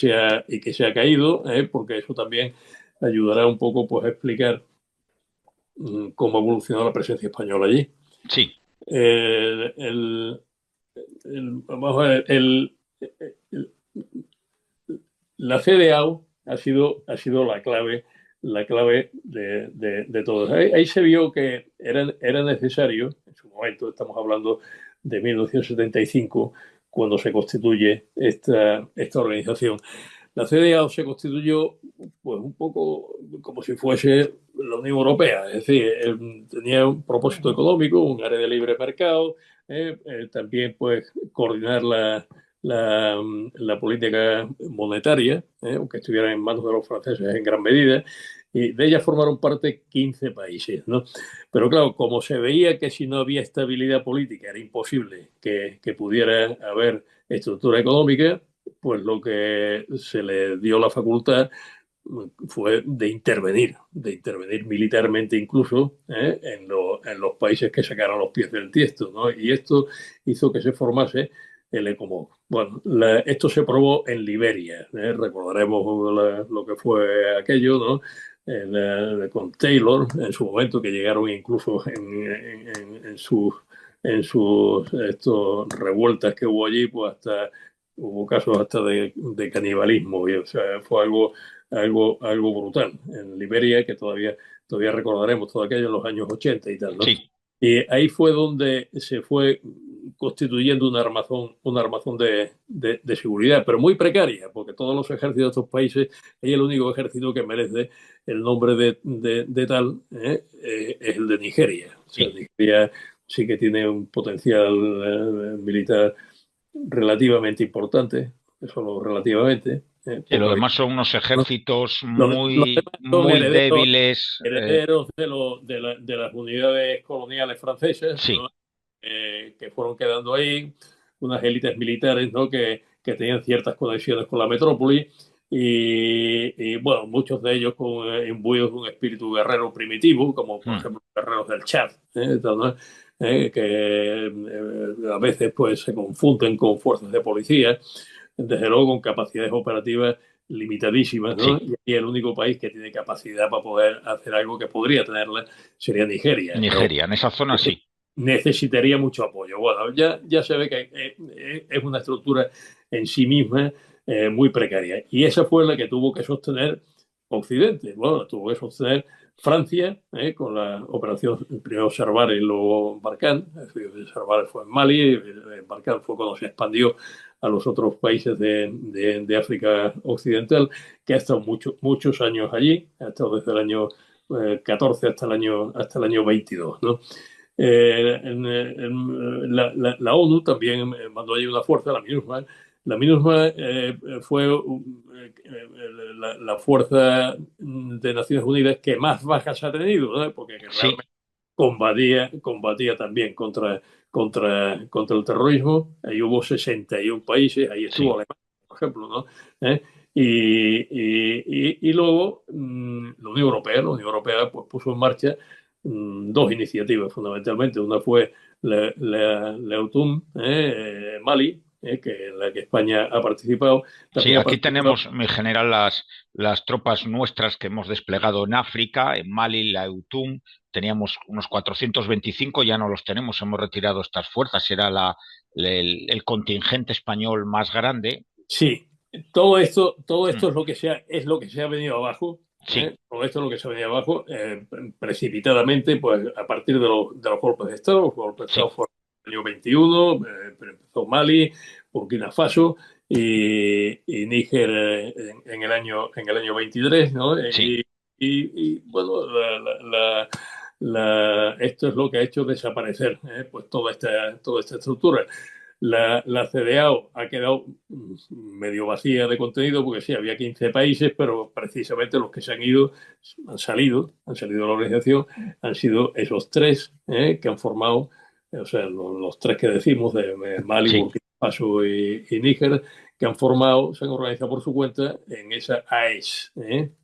Speaker 3: se ha caído, porque eso también ayudará un poco, pues, a explicar cómo ha evolucionado la presencia española allí.
Speaker 2: Sí,
Speaker 3: El, el- vamos a ver, el- la CDAO ha sido la clave de todo. Ahí se vio que era necesario, en su momento, estamos hablando de 1975, cuando se constituye esta organización. La CDAO se constituyó, pues, un poco como si fuese la Unión Europea, es decir, tenía un propósito económico, un área de libre mercado, también, pues, coordinar la política monetaria, aunque estuviera en manos de los franceses en gran medida, y de ella formaron parte 15 países, ¿no? Pero claro, como se veía que si no había estabilidad política era imposible que pudiera haber estructura económica, pues lo que se le dio la facultad fue de intervenir militarmente incluso, en los países que sacaron los pies del tiesto, ¿no? Y esto hizo que se formase el ECOMOG. Bueno, esto se probó en Liberia, recordaremos lo que fue aquello, ¿no? Con Taylor en su momento, que llegaron incluso en sus revueltas que hubo allí, pues hasta hubo casos hasta de canibalismo, y, o sea, fue algo brutal. En Liberia, que todavía recordaremos todo aquello en los años 80 y tal, ¿no?
Speaker 2: sí.
Speaker 3: Y ahí fue donde se fue constituyendo una armazón de seguridad, pero muy precaria, porque todos los ejércitos de estos países, es el único ejército que merece el nombre de tal, es el de Nigeria. O sea,
Speaker 2: Sí.
Speaker 3: Nigeria sí que tiene un potencial militar relativamente importante, solo relativamente,
Speaker 2: Y lo
Speaker 3: porque
Speaker 2: demás son unos ejércitos
Speaker 3: los
Speaker 2: muy,
Speaker 3: demás son
Speaker 2: muy débiles.
Speaker 3: herederos de las unidades coloniales francesas,
Speaker 2: Sí,
Speaker 3: ¿no? Que fueron quedando ahí, unas élites militares, ¿no? Que tenían ciertas conexiones con la metrópoli bueno, muchos de ellos imbuidos de un espíritu guerrero primitivo, como por
Speaker 2: mm,
Speaker 3: ejemplo los guerreros del Chad, tal, ¿no? Que a veces, pues, se confunden con fuerzas de policía, desde luego con capacidades operativas limitadísimas, ¿no?
Speaker 2: sí.
Speaker 3: Y aquí el único país que tiene capacidad para poder hacer algo que podría tenerla sería Nigeria, pero
Speaker 2: Nigeria, en esa zona sí.
Speaker 3: necesitaría mucho apoyo. Bueno, ya se ve que es una estructura en sí misma muy precaria. Y esa fue la que tuvo que sostener Occidente. Bueno, la tuvo que sostener Francia, con la operación primero Serval y luego Barkhane. Es decir, Serval fue en Mali, Barkhane fue cuando se expandió a los otros países de África Occidental, que ha estado muchos años allí, ha estado desde el año 14 hasta el año 22, ¿no? La ONU también mandó allí una fuerza, la MINUSMA. La MINUSMA fue la fuerza de Naciones Unidas que más bajas ha tenido, ¿no? Porque
Speaker 2: Sí,
Speaker 3: realmente combatía también contra el terrorismo. Ahí hubo 61 países, ahí estuvo
Speaker 2: sí.
Speaker 3: Alemania, por ejemplo, ¿no? ¿Eh? Y luego la Unión Europea, pues, puso en marcha dos iniciativas fundamentalmente. Una fue la EUTUM, Mali, en la que España ha participado.
Speaker 2: Sí,
Speaker 3: También ha
Speaker 2: aquí
Speaker 3: participado.
Speaker 2: tenemos, mi general, las tropas nuestras que hemos desplegado en África, en Mali, la EUTUM, teníamos unos 425, ya no los tenemos, hemos retirado estas fuerzas, era el contingente español más grande.
Speaker 3: Sí, todo esto
Speaker 2: Mm,
Speaker 3: es lo que se ha venido abajo.
Speaker 2: sí,
Speaker 3: Todo esto es lo que se ha venido abajo precipitadamente, pues, a partir de los golpes de Estado. Los golpes de Estado
Speaker 2: sí,
Speaker 3: fueron en el año 21, pero empezó Mali, Burkina Faso y Níger en el año 23, ¿no?
Speaker 2: sí,
Speaker 3: Bueno, esto es lo que ha hecho desaparecer pues toda esta estructura. La CDAO ha quedado medio vacía de contenido porque sí, había 15 países, pero precisamente los que se han ido, han salido de la organización, han sido esos tres que han formado, o sea, los tres que decimos de Mali,
Speaker 2: Sí.
Speaker 3: Burkina Faso y Níger, que han formado, se han organizado por su cuenta en esa AES, en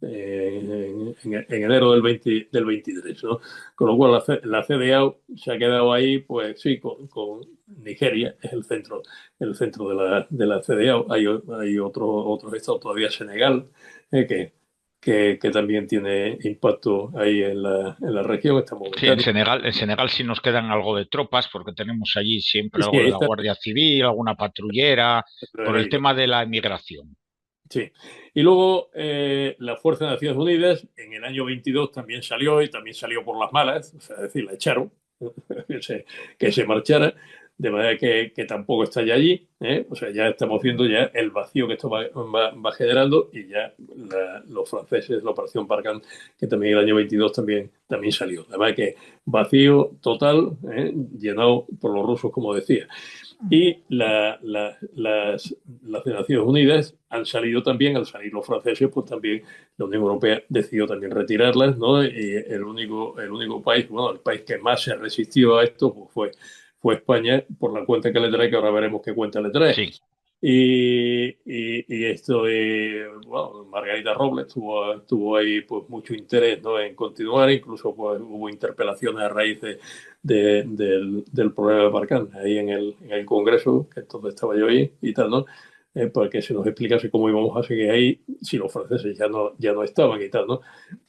Speaker 3: enero del 23, ¿no? Con lo cual la CDAO se ha quedado ahí, pues sí, con Nigeria, es el centro de la CDAO. Hay otros estados, todavía Senegal, que también tiene impacto ahí en la región. Está
Speaker 2: Sí,
Speaker 3: Mauritania.
Speaker 2: En Senegal sí nos quedan algo de tropas porque tenemos allí siempre
Speaker 3: Sí, sí,
Speaker 2: algo de la
Speaker 3: está
Speaker 2: Guardia Civil, alguna patrullera, por el
Speaker 3: ahí.
Speaker 2: tema de la inmigración.
Speaker 3: Sí. Y luego la Fuerza de Naciones Unidas en el año 22 también salió y también salió por las malas, o sea, es decir, la echaron, que se marchara, de manera que tampoco está ya allí, ¿eh? O sea, ya estamos viendo ya el vacío que esto va generando y ya los franceses, la Operación Barkhane, que también el año 22 también salió. Además que vacío total, llenado por los rusos, como decía. Y las Naciones Unidas han salido también, al salir los franceses, pues también la Unión Europea decidió también retirarlas, ¿no? Y el único país, bueno, el país que más se resistió a esto pues fue España, por la cuenta que le trae, que ahora veremos qué cuenta le trae.
Speaker 2: Sí.
Speaker 3: Y esto, bueno, Margarita Robles tuvo ahí pues mucho interés, ¿no? En continuar, incluso pues, hubo interpelaciones a raíz del problema de Barkhane ahí en el Congreso, que entonces estaba yo ahí y tal, ¿no? Para que se nos explicase cómo íbamos a seguir ahí si los franceses ya no estaban y tal, ¿no?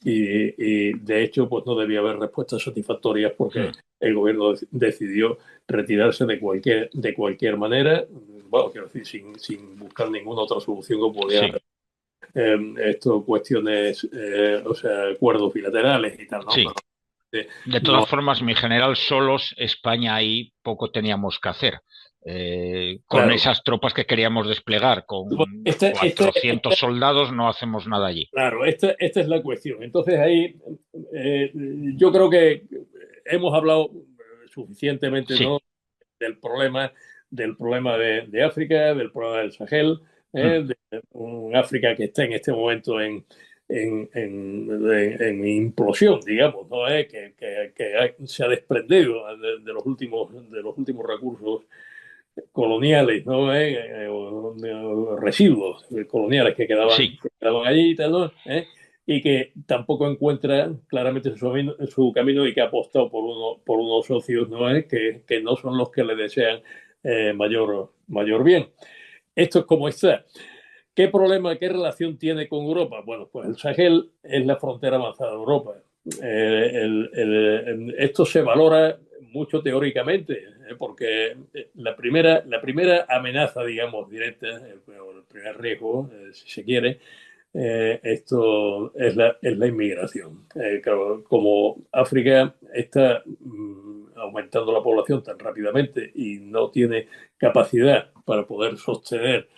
Speaker 3: Y de hecho, pues no debía haber respuestas satisfactorias porque el gobierno decidió retirarse de cualquier manera, bueno, quiero decir, sin buscar ninguna otra solución que pudiera
Speaker 2: Sí.
Speaker 3: esto, cuestiones, o sea, acuerdos bilaterales y tal, ¿no?
Speaker 2: Sí. De
Speaker 3: No,
Speaker 2: todas formas, mi general, solos España ahí poco teníamos que hacer. Con
Speaker 3: claro.
Speaker 2: esas tropas que queríamos desplegar, con
Speaker 3: Esta,
Speaker 2: 400 soldados, no hacemos nada allí.
Speaker 3: claro, esta es la cuestión. Entonces ahí yo creo que hemos hablado suficientemente,
Speaker 2: Sí.
Speaker 3: ¿no? Del problema de África, del problema del Sahel,
Speaker 2: Mm.
Speaker 3: de un África que está en este momento en implosión, digamos, ¿no? Que se ha desprendido de los últimos recursos coloniales, ¿no? Residuos coloniales que quedaban,
Speaker 2: Sí.
Speaker 3: que quedaban allí y tal, ¿no? Y que tampoco encuentra claramente su camino y que ha apostado por unos socios, ¿no? Que no son los que le desean mayor bien. Esto es como está. ¿Qué problema, qué relación tiene con Europa? Bueno, pues el Sahel es la frontera avanzada de Europa. Esto se valora mucho teóricamente, porque la primera amenaza, digamos, directa, el primer riesgo, si se quiere, esto es la inmigración. Claro, como África está aumentando la población tan rápidamente y no tiene capacidad para poder sostener,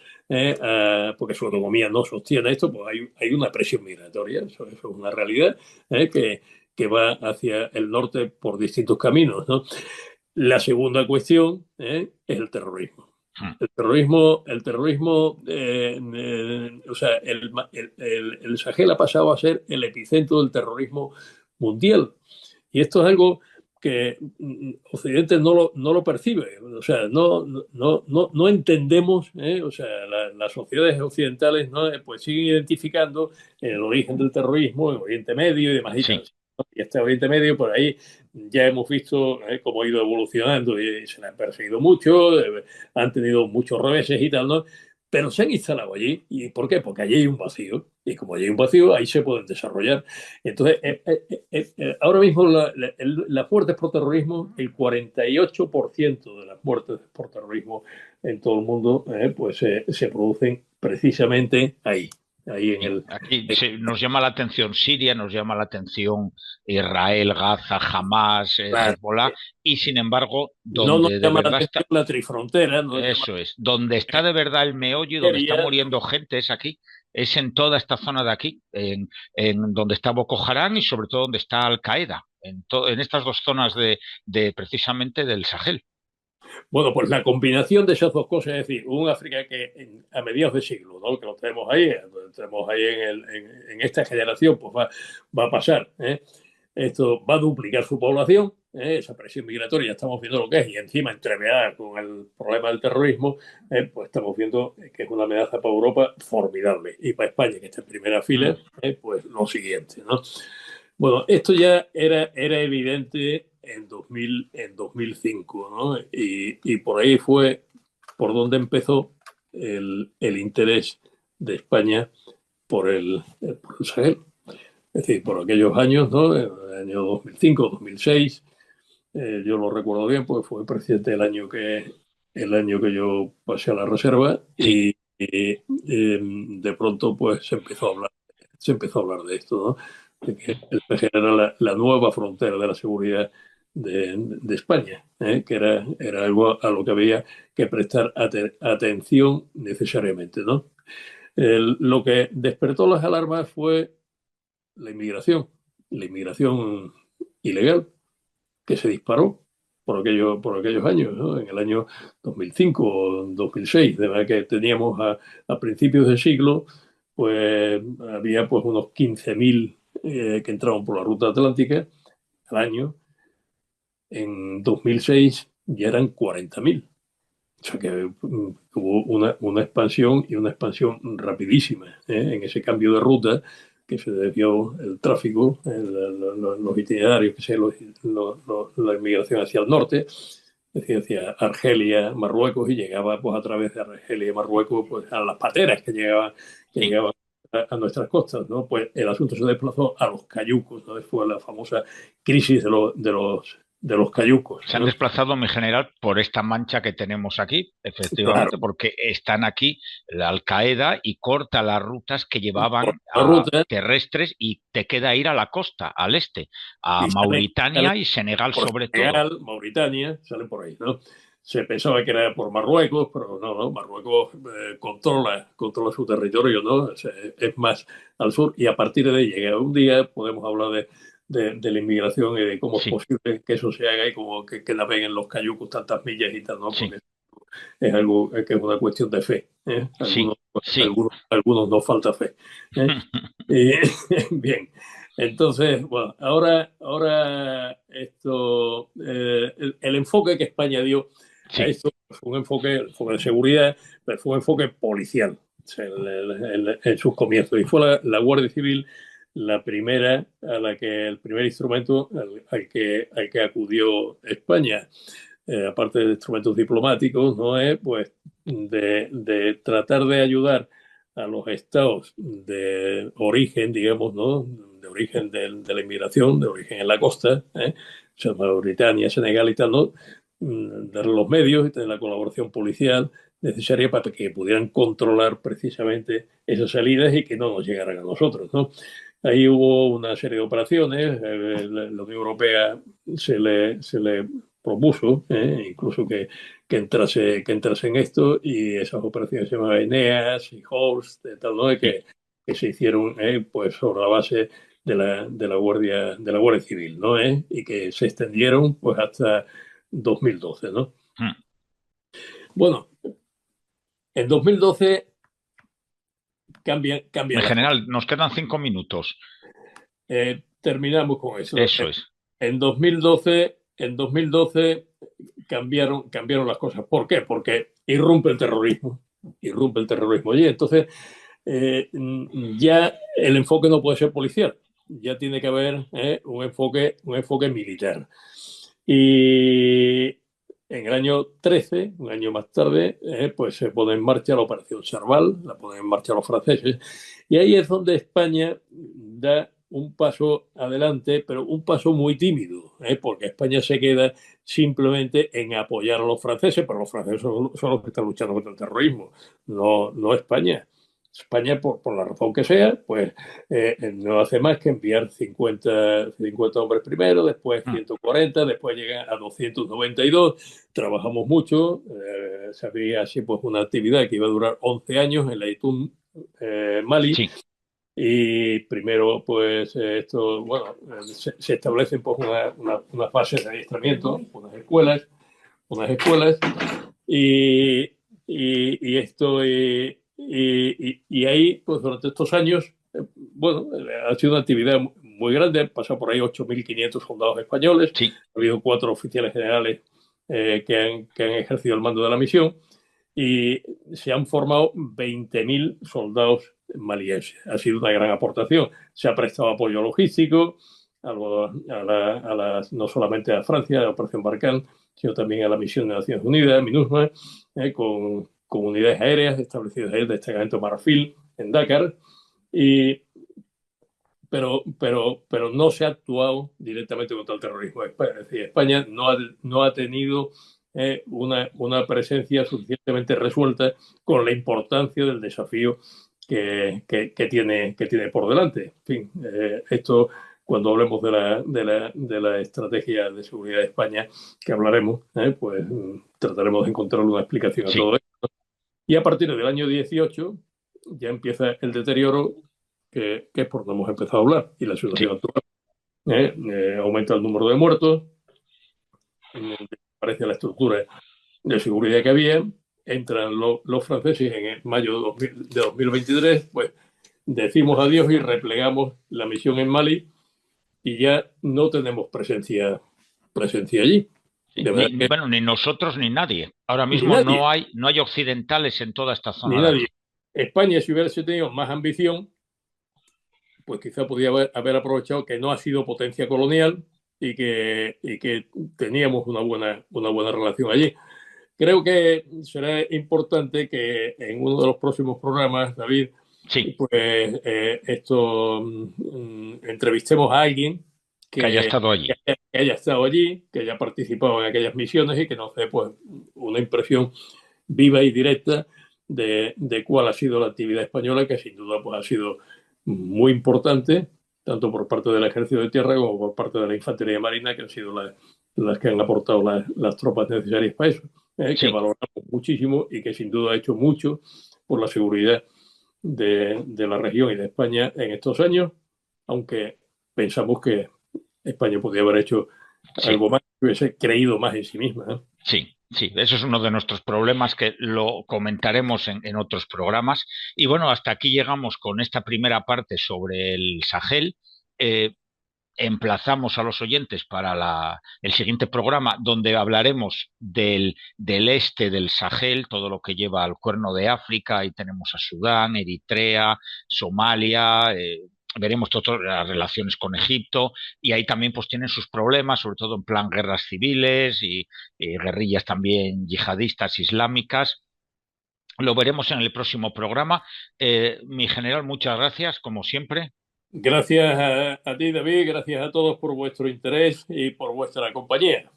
Speaker 3: porque su economía no sostiene esto, pues hay una presión migratoria, eso es una realidad, que va hacia el norte por distintos caminos, ¿no? La segunda cuestión es el terrorismo. El terrorismo, o sea, el Sahel ha pasado a ser el epicentro del terrorismo mundial. Y esto es algo que Occidente no lo percibe. O sea, no entendemos, o sea, las sociedades occidentales, ¿no? Pues siguen identificando el origen del terrorismo en Oriente Medio y demás y tal.
Speaker 2: Sí.
Speaker 3: Y este Oriente Medio, por ahí ya hemos visto cómo ha ido evolucionando y se le han perseguido mucho, han tenido muchos reveses y tal, ¿no? Pero se han instalado allí. ¿Y por qué? Porque allí hay un vacío. Y como allí hay un vacío, ahí se pueden desarrollar. Entonces, ahora mismo las muertes por terrorismo, el 48% de las muertes por terrorismo en todo el mundo, pues se producen precisamente ahí. Ahí en
Speaker 2: Sí.
Speaker 3: el.
Speaker 2: Aquí nos llama la atención Siria, nos llama la atención Israel, Gaza, Hamas,
Speaker 3: Claro,
Speaker 2: Hezbollah, y sin embargo,
Speaker 3: no nos
Speaker 2: donde de
Speaker 3: llama la
Speaker 2: verdad está,
Speaker 3: atención la trifrontera, no nos llama
Speaker 2: eso es, donde está de verdad el meollo y
Speaker 3: la
Speaker 2: donde está
Speaker 3: Nigeria.
Speaker 2: muriendo gente es aquí, es en toda esta zona de aquí, en donde está Boko Haram y sobre todo donde está Al Qaeda, en estas dos zonas de precisamente del Sahel.
Speaker 3: Bueno, pues la combinación de esas dos cosas, es decir, un África que a mediados de siglo, ¿no? Que lo tenemos ahí en esta generación, pues va a pasar, ¿eh? Esto va a duplicar su población, ¿eh? Esa presión migratoria, ya estamos viendo lo que es, y encima entreverada con el problema del terrorismo, pues estamos viendo que es una amenaza para Europa formidable, y para España, que está en primera fila, pues lo siguiente, ¿no? Bueno, esto ya era evidente en 2005, ¿no? Y por ahí fue por donde empezó el interés de España por el Sahel. Es decir, por aquellos años, ¿no? En el año 2005, 2006, yo lo recuerdo bien porque fue presidente el año que yo pasé a la reserva y de pronto pues se empezó a hablar de esto, ¿no? De que el Sahel era la nueva frontera de la seguridad de España, ¿eh? Que era algo a lo que había que prestar atención necesariamente, ¿no? Lo que despertó las alarmas fue la inmigración ilegal que se disparó por aquellos años, ¿no? En el año 2005 o 2006, de verdad que teníamos a principios del siglo, pues había pues unos 15.000 que entraban por la ruta atlántica al año. En 2006 ya eran 40.000. O sea que hubo una expansión y una expansión rapidísima, ¿eh? En ese cambio de ruta que se debió el tráfico, los itinerarios, que sea, la inmigración hacia el norte, es decir, hacia Argelia, Marruecos, y llegaba pues a través de Argelia y Marruecos pues, a las pateras que llegaban a nuestras costas, ¿no? Pues el asunto se desplazó a los cayucos, ¿no? Fue la famosa crisis de los cayucos,
Speaker 2: Se han desplazado, mi general, por esta mancha que tenemos aquí, efectivamente, claro, porque están aquí la Al-Qaeda y corta las rutas que llevaban terrestres y te queda ir a la costa, al este, a Mauritania y Senegal sobre todo.
Speaker 3: Mauritania, salen por ahí, ¿no? Se pensaba que era por Marruecos, pero no, Marruecos controla su territorio, ¿no? Es más al sur, y a partir de ahí llega un día, podemos hablar de la inmigración y de cómo es posible que eso se haga y como que naveguen los cayucos tantas millas y tal, ¿no? Porque es algo que es una cuestión de fe, ¿eh? Algunos nos falta fe, ¿eh? Bien, entonces, bueno, ahora esto, el enfoque que España dio a esto fue un enfoque de seguridad, pero fue un enfoque policial, o sea, en sus comienzos, y fue la Guardia Civil la primera, el primer instrumento al que acudió España, aparte de instrumentos diplomáticos, ¿no? Pues de tratar de ayudar a los estados de origen, digamos, ¿no? De origen de la inmigración, de origen en la costa, o sea, Mauritania, Senegal y tal, ¿no? Darle los medios y tener la colaboración policial necesaria para que pudieran controlar precisamente esas salidas y que no nos llegaran a nosotros, ¿no? Ahí hubo una serie de operaciones, la Unión Europea se le propuso, incluso que entrase en esto, y esas operaciones se llamaban Eneas y Horst, tal, ¿no? que se hicieron pues sobre la base de la Guardia Civil, ¿no? Y que se extendieron pues hasta 2012, ¿no? Bueno, en 2012 cambia.
Speaker 2: En general, nos quedan 5 minutos.
Speaker 3: Terminamos con eso.
Speaker 2: Eso es.
Speaker 3: En 2012 cambiaron las cosas. ¿Por qué? Porque irrumpe el terrorismo. Y entonces ya el enfoque no puede ser policial. Ya tiene que haber un enfoque militar. Y en el año 13, un año más tarde, pues se pone en marcha la Operación Serval, la ponen en marcha los franceses, y ahí es donde España da un paso adelante, pero un paso muy tímido, porque España se queda simplemente en apoyar a los franceses, pero los franceses son los que están luchando contra el terrorismo, no España. España, por la razón que sea, pues no hace más que enviar 50 hombres primero, después 140, después llegan a 292. Trabajamos mucho, se había así pues una actividad que iba a durar 11 años en la ITUM, Mali. Y primero, pues esto, bueno, se establecen pues una fase de adiestramiento, unas escuelas, y, esto, y ahí, pues durante estos años, bueno, ha sido una actividad muy grande, han pasado por ahí 8.500 soldados españoles,
Speaker 2: Sí,
Speaker 3: ha habido 4 oficiales generales que han ejercido el mando de la misión, y se han formado 20.000 soldados malienses. Ha sido una gran aportación. Se ha prestado apoyo logístico no solamente a Francia, a la Operación Barkhane, sino también a la misión de Naciones Unidas, MINUSMA, con unidades aéreas establecidas ahí, el destacamento Marfil en Dakar, y, pero no se ha actuado directamente contra el terrorismo. Es decir, España no ha tenido una presencia suficientemente resuelta con la importancia del desafío que tiene por delante. En fin, esto, cuando hablemos de la estrategia de seguridad de España, que hablaremos, pues trataremos de encontrar una explicación a
Speaker 2: sí,
Speaker 3: todo esto. Y a partir del año 18 ya empieza el deterioro que es por donde hemos empezado a hablar, y la situación
Speaker 2: sí,
Speaker 3: actual. Aumenta el número de muertos, desaparece la estructura de seguridad que había, entran los franceses en mayo de 2023, pues decimos adiós y replegamos la misión en Mali, y ya no tenemos presencia allí.
Speaker 2: sí.
Speaker 3: De manera que
Speaker 2: Bueno, ni nosotros ni nadie. Ahora
Speaker 3: ni
Speaker 2: mismo
Speaker 3: nadie,
Speaker 2: no hay occidentales en toda esta
Speaker 3: ni
Speaker 2: zona de
Speaker 3: nadie.
Speaker 2: allí.
Speaker 3: España, si hubiese tenido más ambición, pues quizá podría haber aprovechado que no ha sido potencia colonial y que teníamos una buena relación allí. Creo que será importante que en uno de los próximos programas, David,
Speaker 2: Sí,
Speaker 3: pues entrevistemos a alguien
Speaker 2: que haya
Speaker 3: que,
Speaker 2: estado allí.
Speaker 3: que haya estado allí, que haya participado en aquellas misiones y que nos dé pues una impresión viva y directa de cuál ha sido la actividad española, que sin duda pues ha sido muy importante, tanto por parte del Ejército de Tierra como por parte de la Infantería Marina, que han sido las que han aportado las tropas necesarias para eso, que
Speaker 2: Sí,
Speaker 3: valoramos muchísimo y que sin duda ha hecho mucho por la seguridad de la región y de España en estos años, aunque pensamos que España podría haber hecho
Speaker 2: sí.
Speaker 3: algo más, que hubiese creído más en sí misma, ¿eh?
Speaker 2: Sí, sí, eso es uno de nuestros problemas que lo comentaremos en otros programas. Y bueno, hasta aquí llegamos con esta primera parte sobre el Sahel. Eh, Emplazamos a los oyentes para el siguiente programa donde hablaremos del este del Sahel, todo lo que lleva al Cuerno de África. Ahí tenemos a Sudán, Eritrea, Somalia. Veremos todas las relaciones con Egipto y ahí también pues tienen sus problemas, sobre todo en plan guerras civiles y guerrillas también yihadistas islámicas. Lo veremos en el próximo programa. Mi general, muchas gracias, como siempre.
Speaker 3: Gracias a ti, David, gracias a todos por vuestro interés y por vuestra compañía.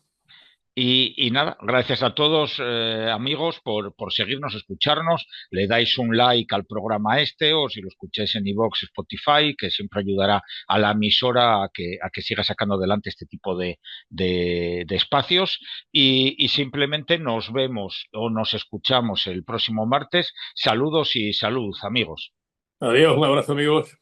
Speaker 2: Y nada, gracias a todos amigos por seguirnos, escucharnos. Le dais un like al programa este o si lo escucháis en iVoox, Spotify, que siempre ayudará a la emisora a que siga sacando adelante este tipo de espacios. Y simplemente nos vemos o nos escuchamos el próximo martes. Saludos y salud, amigos.
Speaker 3: Adiós, un abrazo, amigos.